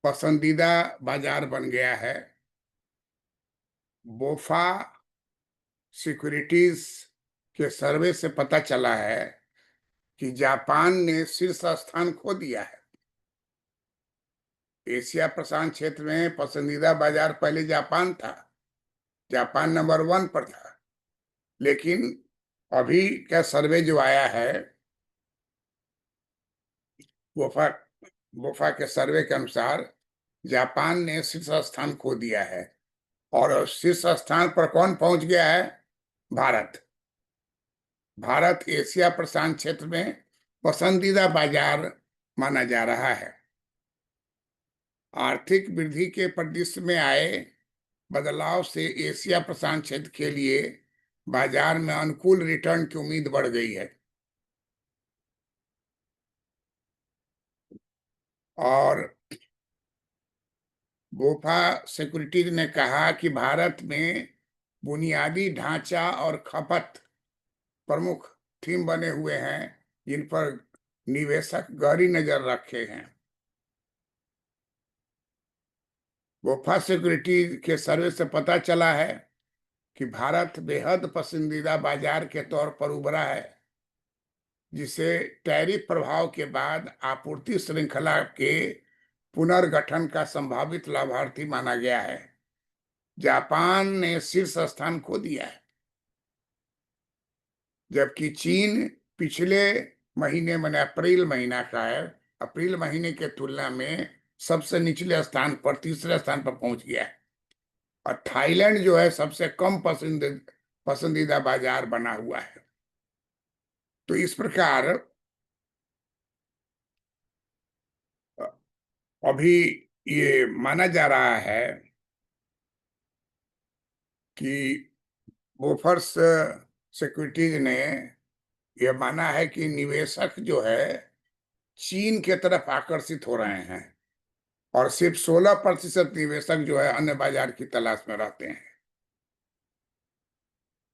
पसंदीदा बाजार बन गया है। बोफा सिक्योरिटीज के सर्वे से पता चला है कि जापान ने शीर्ष स्थान खो दिया है। एशिया प्रशांत क्षेत्र में पसंदीदा बाजार पहले जापान था, जापान नंबर 1 पर था, लेकिन अभी का सर्वे जो आया है, बोफा बोफा के सर्वे के अनुसार जापान ने शीर्ष स्थान खो दिया है और शीर्ष स्थान पर कौन पहुंच गया है? भारत। भारत एशिया प्रशांत क्षेत्र में पसंदीदा बाजार माना जा रहा है। आर्थिक वृद्धि के परिदृश्य में आए बदलाव से एशिया प्रशांत क्षेत्र के लिए बाजार में अनुकूल रिटर्न की उम्मीद बढ़ गई है और बोफा सिक्योरिटीज ने कहा कि भारत में बुनियादी ढांचा और खपत प्रमुख थीम बने हुए हैं जिन पर निवेशक गहरी नजर रखे हैं। बोफा सिक्योरिटीज के सर्वे से पता चला है कि भारत बेहद पसंदीदा बाजार के तौर पर उभरा है, जिसे टैरिफ प्रभाव के बाद आपूर्ति श्रृंखला के पुनर्गठन का संभावित लाभार्थी माना गया है। जापान ने शीर्ष स्थान खो दिया है, जबकि चीन पिछले महीने मैंने अप्रैल महीना का है, अप्रैल महीने के तुलना में सबसे निचले स्थान पर, तीसरे स्थान पर पहुंच गया है और थाईलैंड जो है सबसे कम पसंदीदा बाजार बना हुआ है। तो इस प्रकार अभी ये माना जा रहा है कि बोफर्स सिक्योरिटीज ने यह माना है कि निवेशक जो है चीन के तरफ आकर्षित हो रहे हैं और सिर्फ 16% निवेशक जो है अन्य बाजार की तलाश में रहते हैं।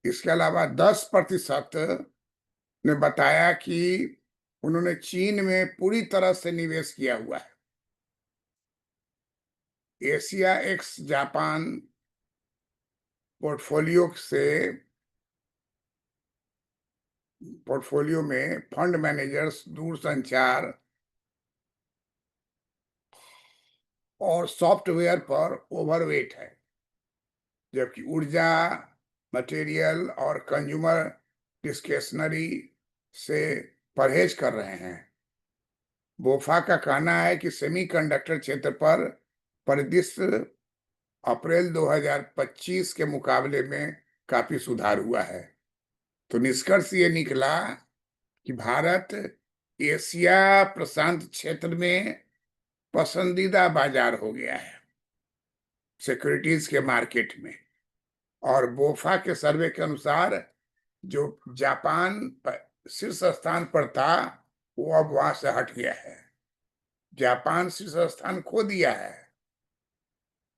इसके अलावा 10% ने बताया कि उन्होंने चीन में पूरी तरह से निवेश किया हुआ है। एशिया एक्स जापान पोर्टफोलियो में फंड मैनेजर्स दूरसंचार और सॉफ्टवेयर पर ओवरवेट है, जबकि ऊर्जा, मटेरियल और कंज्यूमर डिस्क्रिशनरी से परहेज कर रहे हैं। बोफा का कहना है कि सेमीकंडक्टर क्षेत्र पर परिदृश्य अप्रैल 2025 के मुकाबले में काफी सुधार हुआ है। तो निष्कर्ष ये निकला कि भारत एशिया प्रशांत क्षेत्र में पसंदीदा बाजार हो गया है सिक्योरिटीज के मार्केट में, और बोफा के सर्वे के अनुसार जो जापान शीर्ष स्थान पर था वो अब वहां से हट गया है। जापान शीर्ष स्थान खो दिया है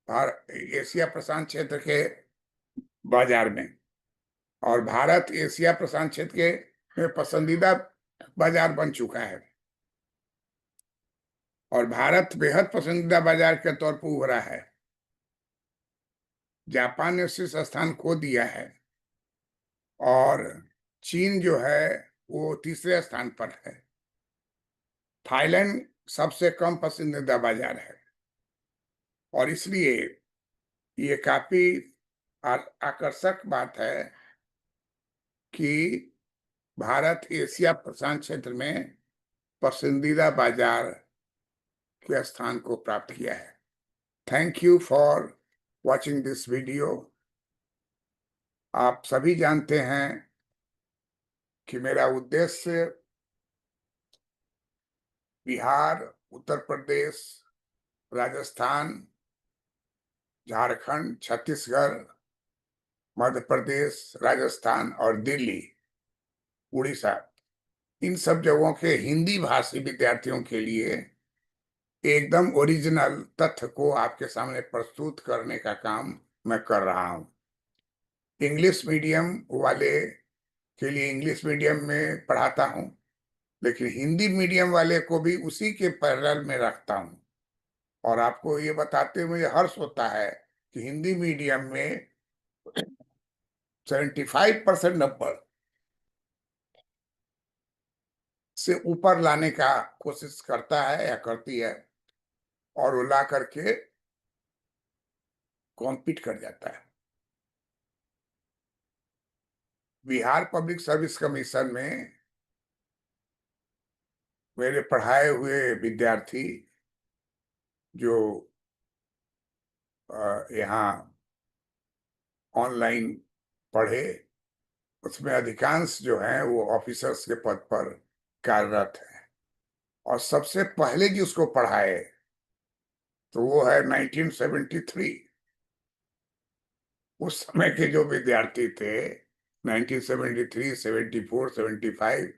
और एशिया प्रशांत क्षेत्र के बाजार में, और भारत एशिया प्रशांत क्षेत्र के में पसंदीदा बाजार बन चुका है और भारत बेहद पसंदीदा बाजार के तौर पर उभरा है। जापान ने शीर्ष स्थान खो दिया है और चीन जो है वो तीसरे स्थान पर है। थाईलैंड सबसे कम पसंदीदा बाजार है और इसलिए ये काफी आकर्षक बात है कि भारत एशिया प्रशांत क्षेत्र में पसंदीदा बाजार के स्थान को प्राप्त किया है। Thank you for watching this video. आप सभी जानते हैं कि मेरा उद्देश्य बिहार, उत्तर प्रदेश, राजस्थान, झारखंड, छत्तीसगढ़, मध्य प्रदेश, राजस्थान और दिल्ली, उड़ीसा, इन सब जगहों के हिंदी भाषी विद्यार्थियों के लिए एकदम ओरिजिनल तथ्य को आपके सामने प्रस्तुत करने का काम मैं कर रहा हूं। इंग्लिश मीडियम वाले के लिए इंग्लिश मीडियम में पढ़ाता हूं, लेकिन हिंदी मीडियम वाले को भी उसी के पैरेलल में रखता हूं। और आपको ये बताते हुए हर्ष होता है कि हिंदी मीडियम में 75% नंबर से ऊपर लाने का कोशिश करता है या करती है और वो ला करके कॉम्पीट कर जाता है। बिहार पब्लिक सर्विस कमीशन में मेरे पढ़ाए हुए विद्यार्थी जो यहाँ ऑनलाइन पढ़े, उसमें अधिकांश जो हैं वो ऑफिसर्स के पद पर कार्यरत हैं और सबसे पहले जिसको पढ़ाए तो वो है 1973। उस समय के जो विद्यार्थी थे 1973, 74, 75,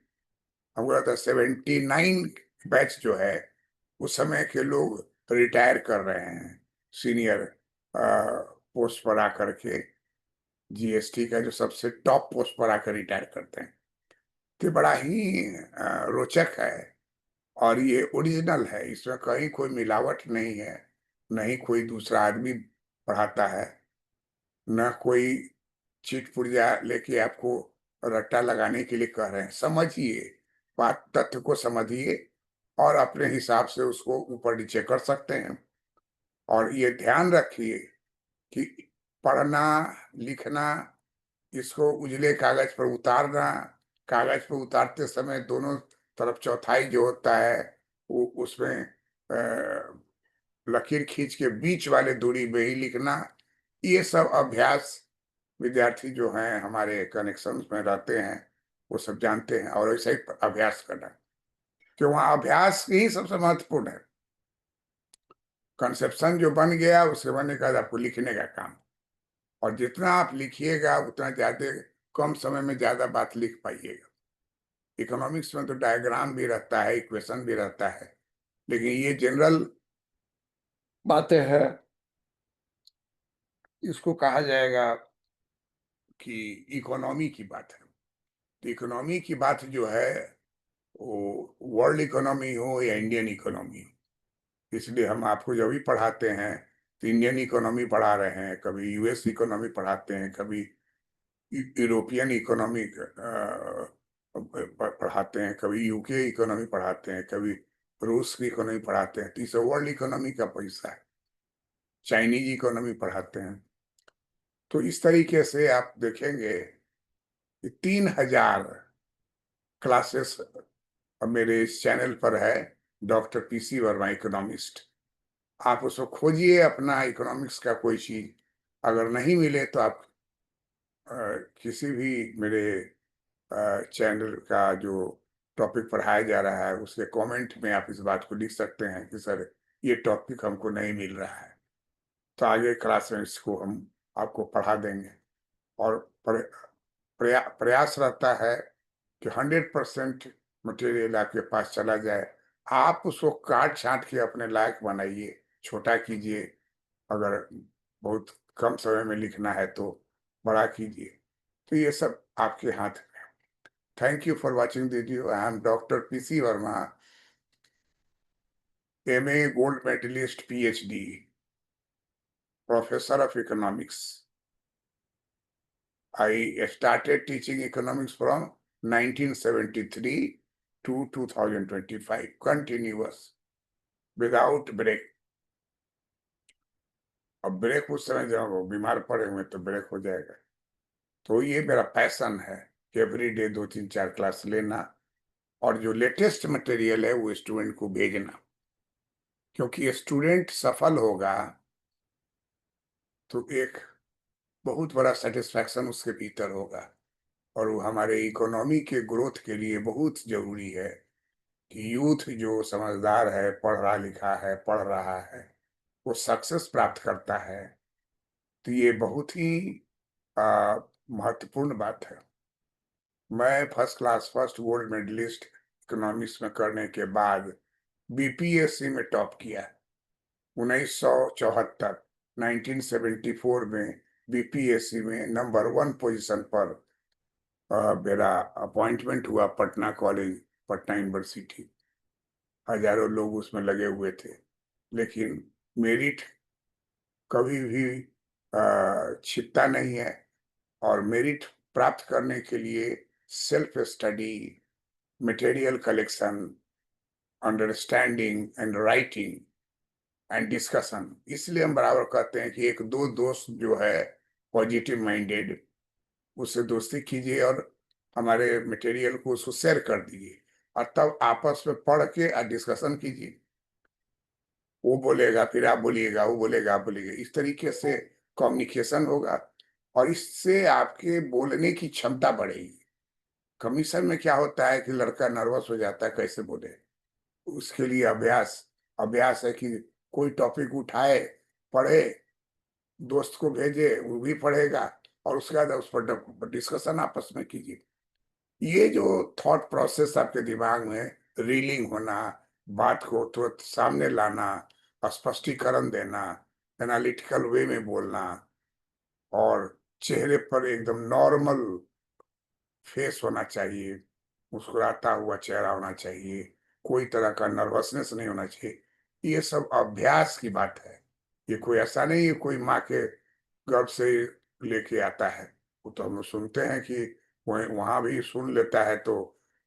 हमको लगता है 79 बैच जो है उस समय के लोग रिटायर कर रहे हैं सीनियर पोस्ट पर आकर के। जीएसटी का जो सबसे टॉप पोस्ट पर आकर रिटायर करते हैं। तो बड़ा ही रोचक है और ये ओरिजिनल है, इसमें कहीं कोई मिलावट नहीं है, न ही कोई दूसरा आदमी पढ़ाता है, न कोई चीट पुर्जा लेके आपको रट्टा लगाने के लिए कह रहे हैं। समझिए, बात तथ्य को समझिए और अपने हिसाब से उसको ऊपर नीचे कर सकते हैं। और ये ध्यान रखिए कि पढ़ना लिखना, इसको उजले कागज पर उतारना, कागज पर उतारते समय दोनों तरफ चौथाई जो होता है वो उसमें लकीर खींच के बीच वाले दूरी में ही लिखना, ये सब अभ्यास विद्यार्थी जो हैं हमारे कनेक्शन में रहते हैं वो सब जानते हैं और वैसे ही अभ्यास करना, कि वहाँ अभ्यास ही सबसे महत्वपूर्ण है। कंसेप्शन जो बन गया उसके बनने के बाद आपको लिखने का काम, और जितना आप लिखिएगा उतना ज्यादा कम समय में ज्यादा बात लिख पाइएगा। इकोनॉमिक्स में तो डायग्राम भी रहता है, इक्वेशन भी रहता है, लेकिन ये जनरल बातें हैं, इसको कहा जाएगा कि इकोनॉमी की बात है। तो इकोनॉमी की बात जो है वो वर्ल्ड इकोनॉमी हो या इंडियन इकोनॉमी हो, इसलिए हम आपको जब भी पढ़ाते हैं तो इंडियन इकोनॉमी पढ़ा रहे हैं, कभी यूएस इकोनॉमी पढ़ाते हैं, कभी यूरोपियन इकोनॉमी पढ़ाते हैं, कभी यूके इकोनॉमी पढ़ाते हैं, कभी रूस की इकोनॉमी पढ़ाते हैं। तो इसे वर्ल्ड इकोनॉमी का पैसा है। चाइनीज इकोनॉमी पढ़ाते हैं। तो इस तरीके से आप देखेंगे कि 3000 क्लासेस मेरे इस चैनल पर है, डॉक्टर पीसी वर्मा इकोनॉमिस्ट। आप उसको खोजिए, अपना इकोनॉमिक्स का कोई चीज अगर नहीं मिले तो आप अ, किसी भी मेरे चैनल का जो टॉपिक पढ़ाया जा रहा है उसके कमेंट में आप इस बात को लिख सकते हैं कि सर ये टॉपिक हमको नहीं मिल रहा है, तो आगे क्लास में इसको हम आपको पढ़ा देंगे। और प्रयास रहता है कि 100% मटेरियल आपके पास चला जाए। आप उसको काट छांट के अपने लायक बनाइए, छोटा कीजिए, अगर बहुत कम समय में लिखना है तो बड़ा कीजिए। तो ये सब आपके हाथ में है। Thank you for watching the video. I am Dr. P.C. Verma, MA Gold Medalist, PhD, Professor of Economics. I started teaching economics from 1973 to 2025, continuous, without break. अब ब्रेक उस समय जब वो बीमार पड़े हुए तो ब्रेक हो जाएगा। तो ये मेरा पैशन है कि एवरी डे 2-3-4 क्लास लेना और जो लेटेस्ट मटेरियल है वो स्टूडेंट को भेजना, क्योंकि स्टूडेंट सफल होगा तो एक बहुत बड़ा सेटिस्फैक्शन उसके भीतर होगा और वो हमारे इकोनॉमी के ग्रोथ के लिए बहुत जरूरी है कि यूथ जो समझदार है, पढ़ा लिखा है, पढ़ रहा है, वो सक्सेस प्राप्त करता है। तो ये बहुत ही महत्वपूर्ण बात है। मैं first class first gold medallist economics में करने के बाद बीपीएससी में टॉप किया 1974 1974 में बीपीएससी में नंबर 1 पोजीशन पर मेरा अपॉइंटमेंट हुआ पटना कॉलेज, पटना यूनिवर्सिटी। हजारों लोग उसमें लगे हुए थे, लेकिन मेरिट कभी भी छिपता नहीं है और मेरिट प्राप्त करने के लिए self study, material collection, understanding and writing and discussion, इसलिए हम बराबर कहते हैं कि एक दो दोस्त जो है पॉजिटिव माइंडेड, उससे दोस्ती कीजिए और हमारे मटेरियल को उसको शेयर कर दीजिए और तब आपस में पढ़ के और डिस्कशन कीजिए। वो बोलेगा फिर आप बोलिएगा, वो बोलेगा आप बोलिएगा, इस तरीके से कम्युनिकेशन होगा और इससे आपके बोलने की क्षमता बढ़ेगी। कमीशन में क्या होता है कि लड़का नर्वस हो जाता है, कैसे बोले। उसके लिए अभ्यास अभ्यास है कि कोई टॉपिक उठाए, पढ़े, दोस्त को भेजे, वो भी पढ़ेगा और उसके बाद उस पर डिस्कशन आपस में कीजिए। ये जो थॉट प्रोसेस आपके दिमाग में रीलिंग होना, बात को तुरंत सामने लाना, स्पष्टीकरण देना, एनालिटिकल वे में बोलना और चेहरे पर एकदम नॉर्मल फेस होना चाहिए, मुस्कुराता हुआ चेहरा होना चाहिए, कोई तरह का नर्वसनेस नहीं होना चाहिए। ये सब अभ्यास की बात है। ये कोई ऐसा नहीं है कोई माँ के गर्भ से लेके आता है। वो तो हम लोग सुनते हैं कि वहाँ भी सुन लेता है तो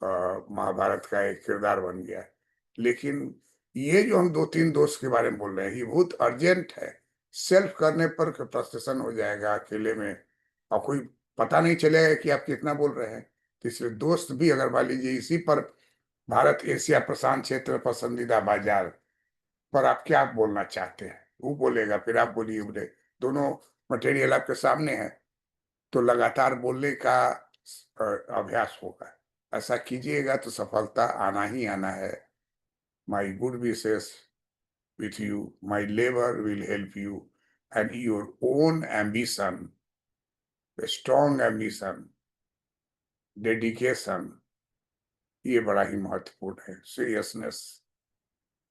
महाभारत का एक किरदार बन गया। लेकिन ये जो हम 2-3 दोस्त के बारे में बोल रहे हैं, ये बहुत अर्जेंट है। सेल्फ करने पर फ्रस्ट्रेशन हो जाएगा अकेले में और कोई पता नहीं चलेगा कि आप कितना बोल रहे हैं। तो इसलिए दोस्त भी अगर मान लीजिए इसी पर भारत एशिया प्रशांत क्षेत्र पसंदीदा बाजार पर आप क्या बोलना चाहते हैं, वो बोलेगा फिर आप बोलिए, बोले दोनों मटेरियल आपके सामने है तो लगातार बोलने का अभ्यास होगा। ऐसा कीजिएगा तो सफलता आना ही आना है। My good wishes with you, my labor will help you, and your own ambition, a strong ambition, dedication, ये बड़ा ही महत्वपूर्ण है। Seriousness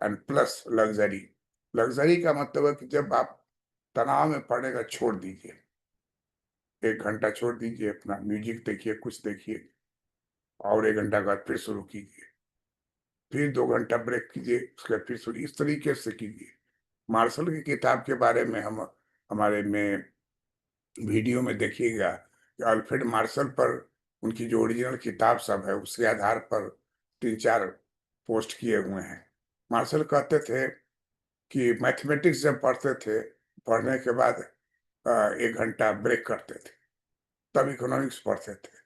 and plus luxury. Luxury का मतलब है कि जब आप तनाव में पड़ने का छोड़ दीजिए, 1 घंटा छोड़ दीजिए, अपना म्यूजिक देखिए, कुछ देखिए और 1 घंटा बाद फिर शुरू कीजिए, फिर 2 घंटा ब्रेक कीजिए, उसके बाद फिर शुरू, इस तरीके से कीजिए। मार्शल की किताब के बारे में हम हमारे में वीडियो में देखिएगा कि अल्फ्रेड मार्शल पर उनकी जो ओरिजिनल किताब सब है उसके आधार पर 3-4 पोस्ट किए हुए हैं। मार्शल कहते थे कि मैथमेटिक्स जब पढ़ते थे, पढ़ने के बाद 1 घंटा ब्रेक करते थे, तब इकोनॉमिक्स पढ़ते थे।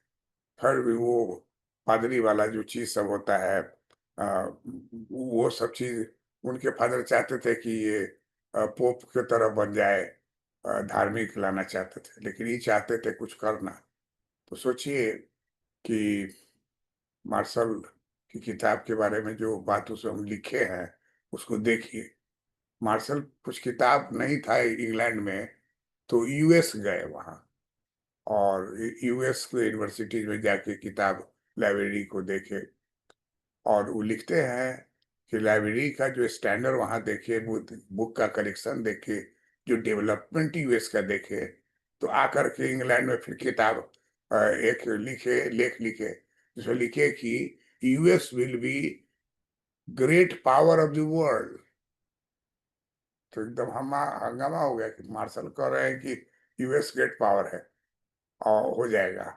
फिर भी वो पादरी वाला जो चीज़ सब होता है, वो सब चीज़ उनके फादर चाहते थे कि ये पोप की तरह बन जाए, धार्मिक लाना चाहते थे, लेकिन ये चाहते थे कुछ करना। तो सोचिए कि मार्शल की किताब के बारे में जो बात उसमें लिखे हैं, उसको देखिए। मार्शल कुछ किताब नहीं था इंग्लैंड में, तो यूएस गए वहाँ और यूएस के यूनिवर्सिटीज में जाके किताब लाइब्रेरी को देखे और वो लिखते हैं कि लाइब्रेरी का जो स्टैंडर्ड वहाँ देखे, बुक का कलेक्शन देखे, जो डेवलपमेंट यूएस का देखे, तो आकर के इंग्लैंड में फिर किताब एक लिखे, लेख लिखे जिसमें लिखे कि US will be great power of the world. तो एकदम हंगामा हो गया कि मार्शल कह रहे हैं कि यूएस ग्रेट पावर है और हो जाएगा।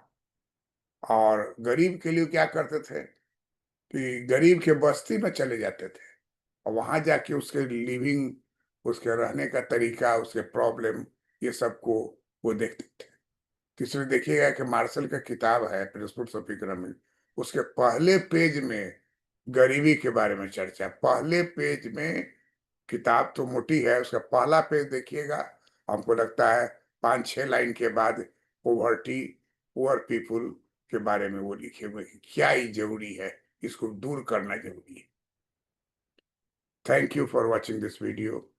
और गरीब के लिए क्या करते थे कि गरीब के बस्ती में चले जाते थे और वहां जाके उसके लिविंग, उसके रहने का तरीका, उसके प्रॉब्लम, ये सबको वो देखते थे। तीसरे देखिएगा कि मार्शल का किताब है प्रिंसिपल्स ऑफ इकोनॉमिक, उसके पहले पेज में गरीबी के बारे में चर्चा। पहले पेज में, किताब तो मोटी है, उसका पहला पेज देखिएगा, हमको लगता है 5-6 लाइन के बाद पोवर्टी, पुअर पीपुल के बारे में वो लिखे हुए हैं, क्या ही जरूरी है, इसको दूर करना जरूरी है। Thank you for watching this video.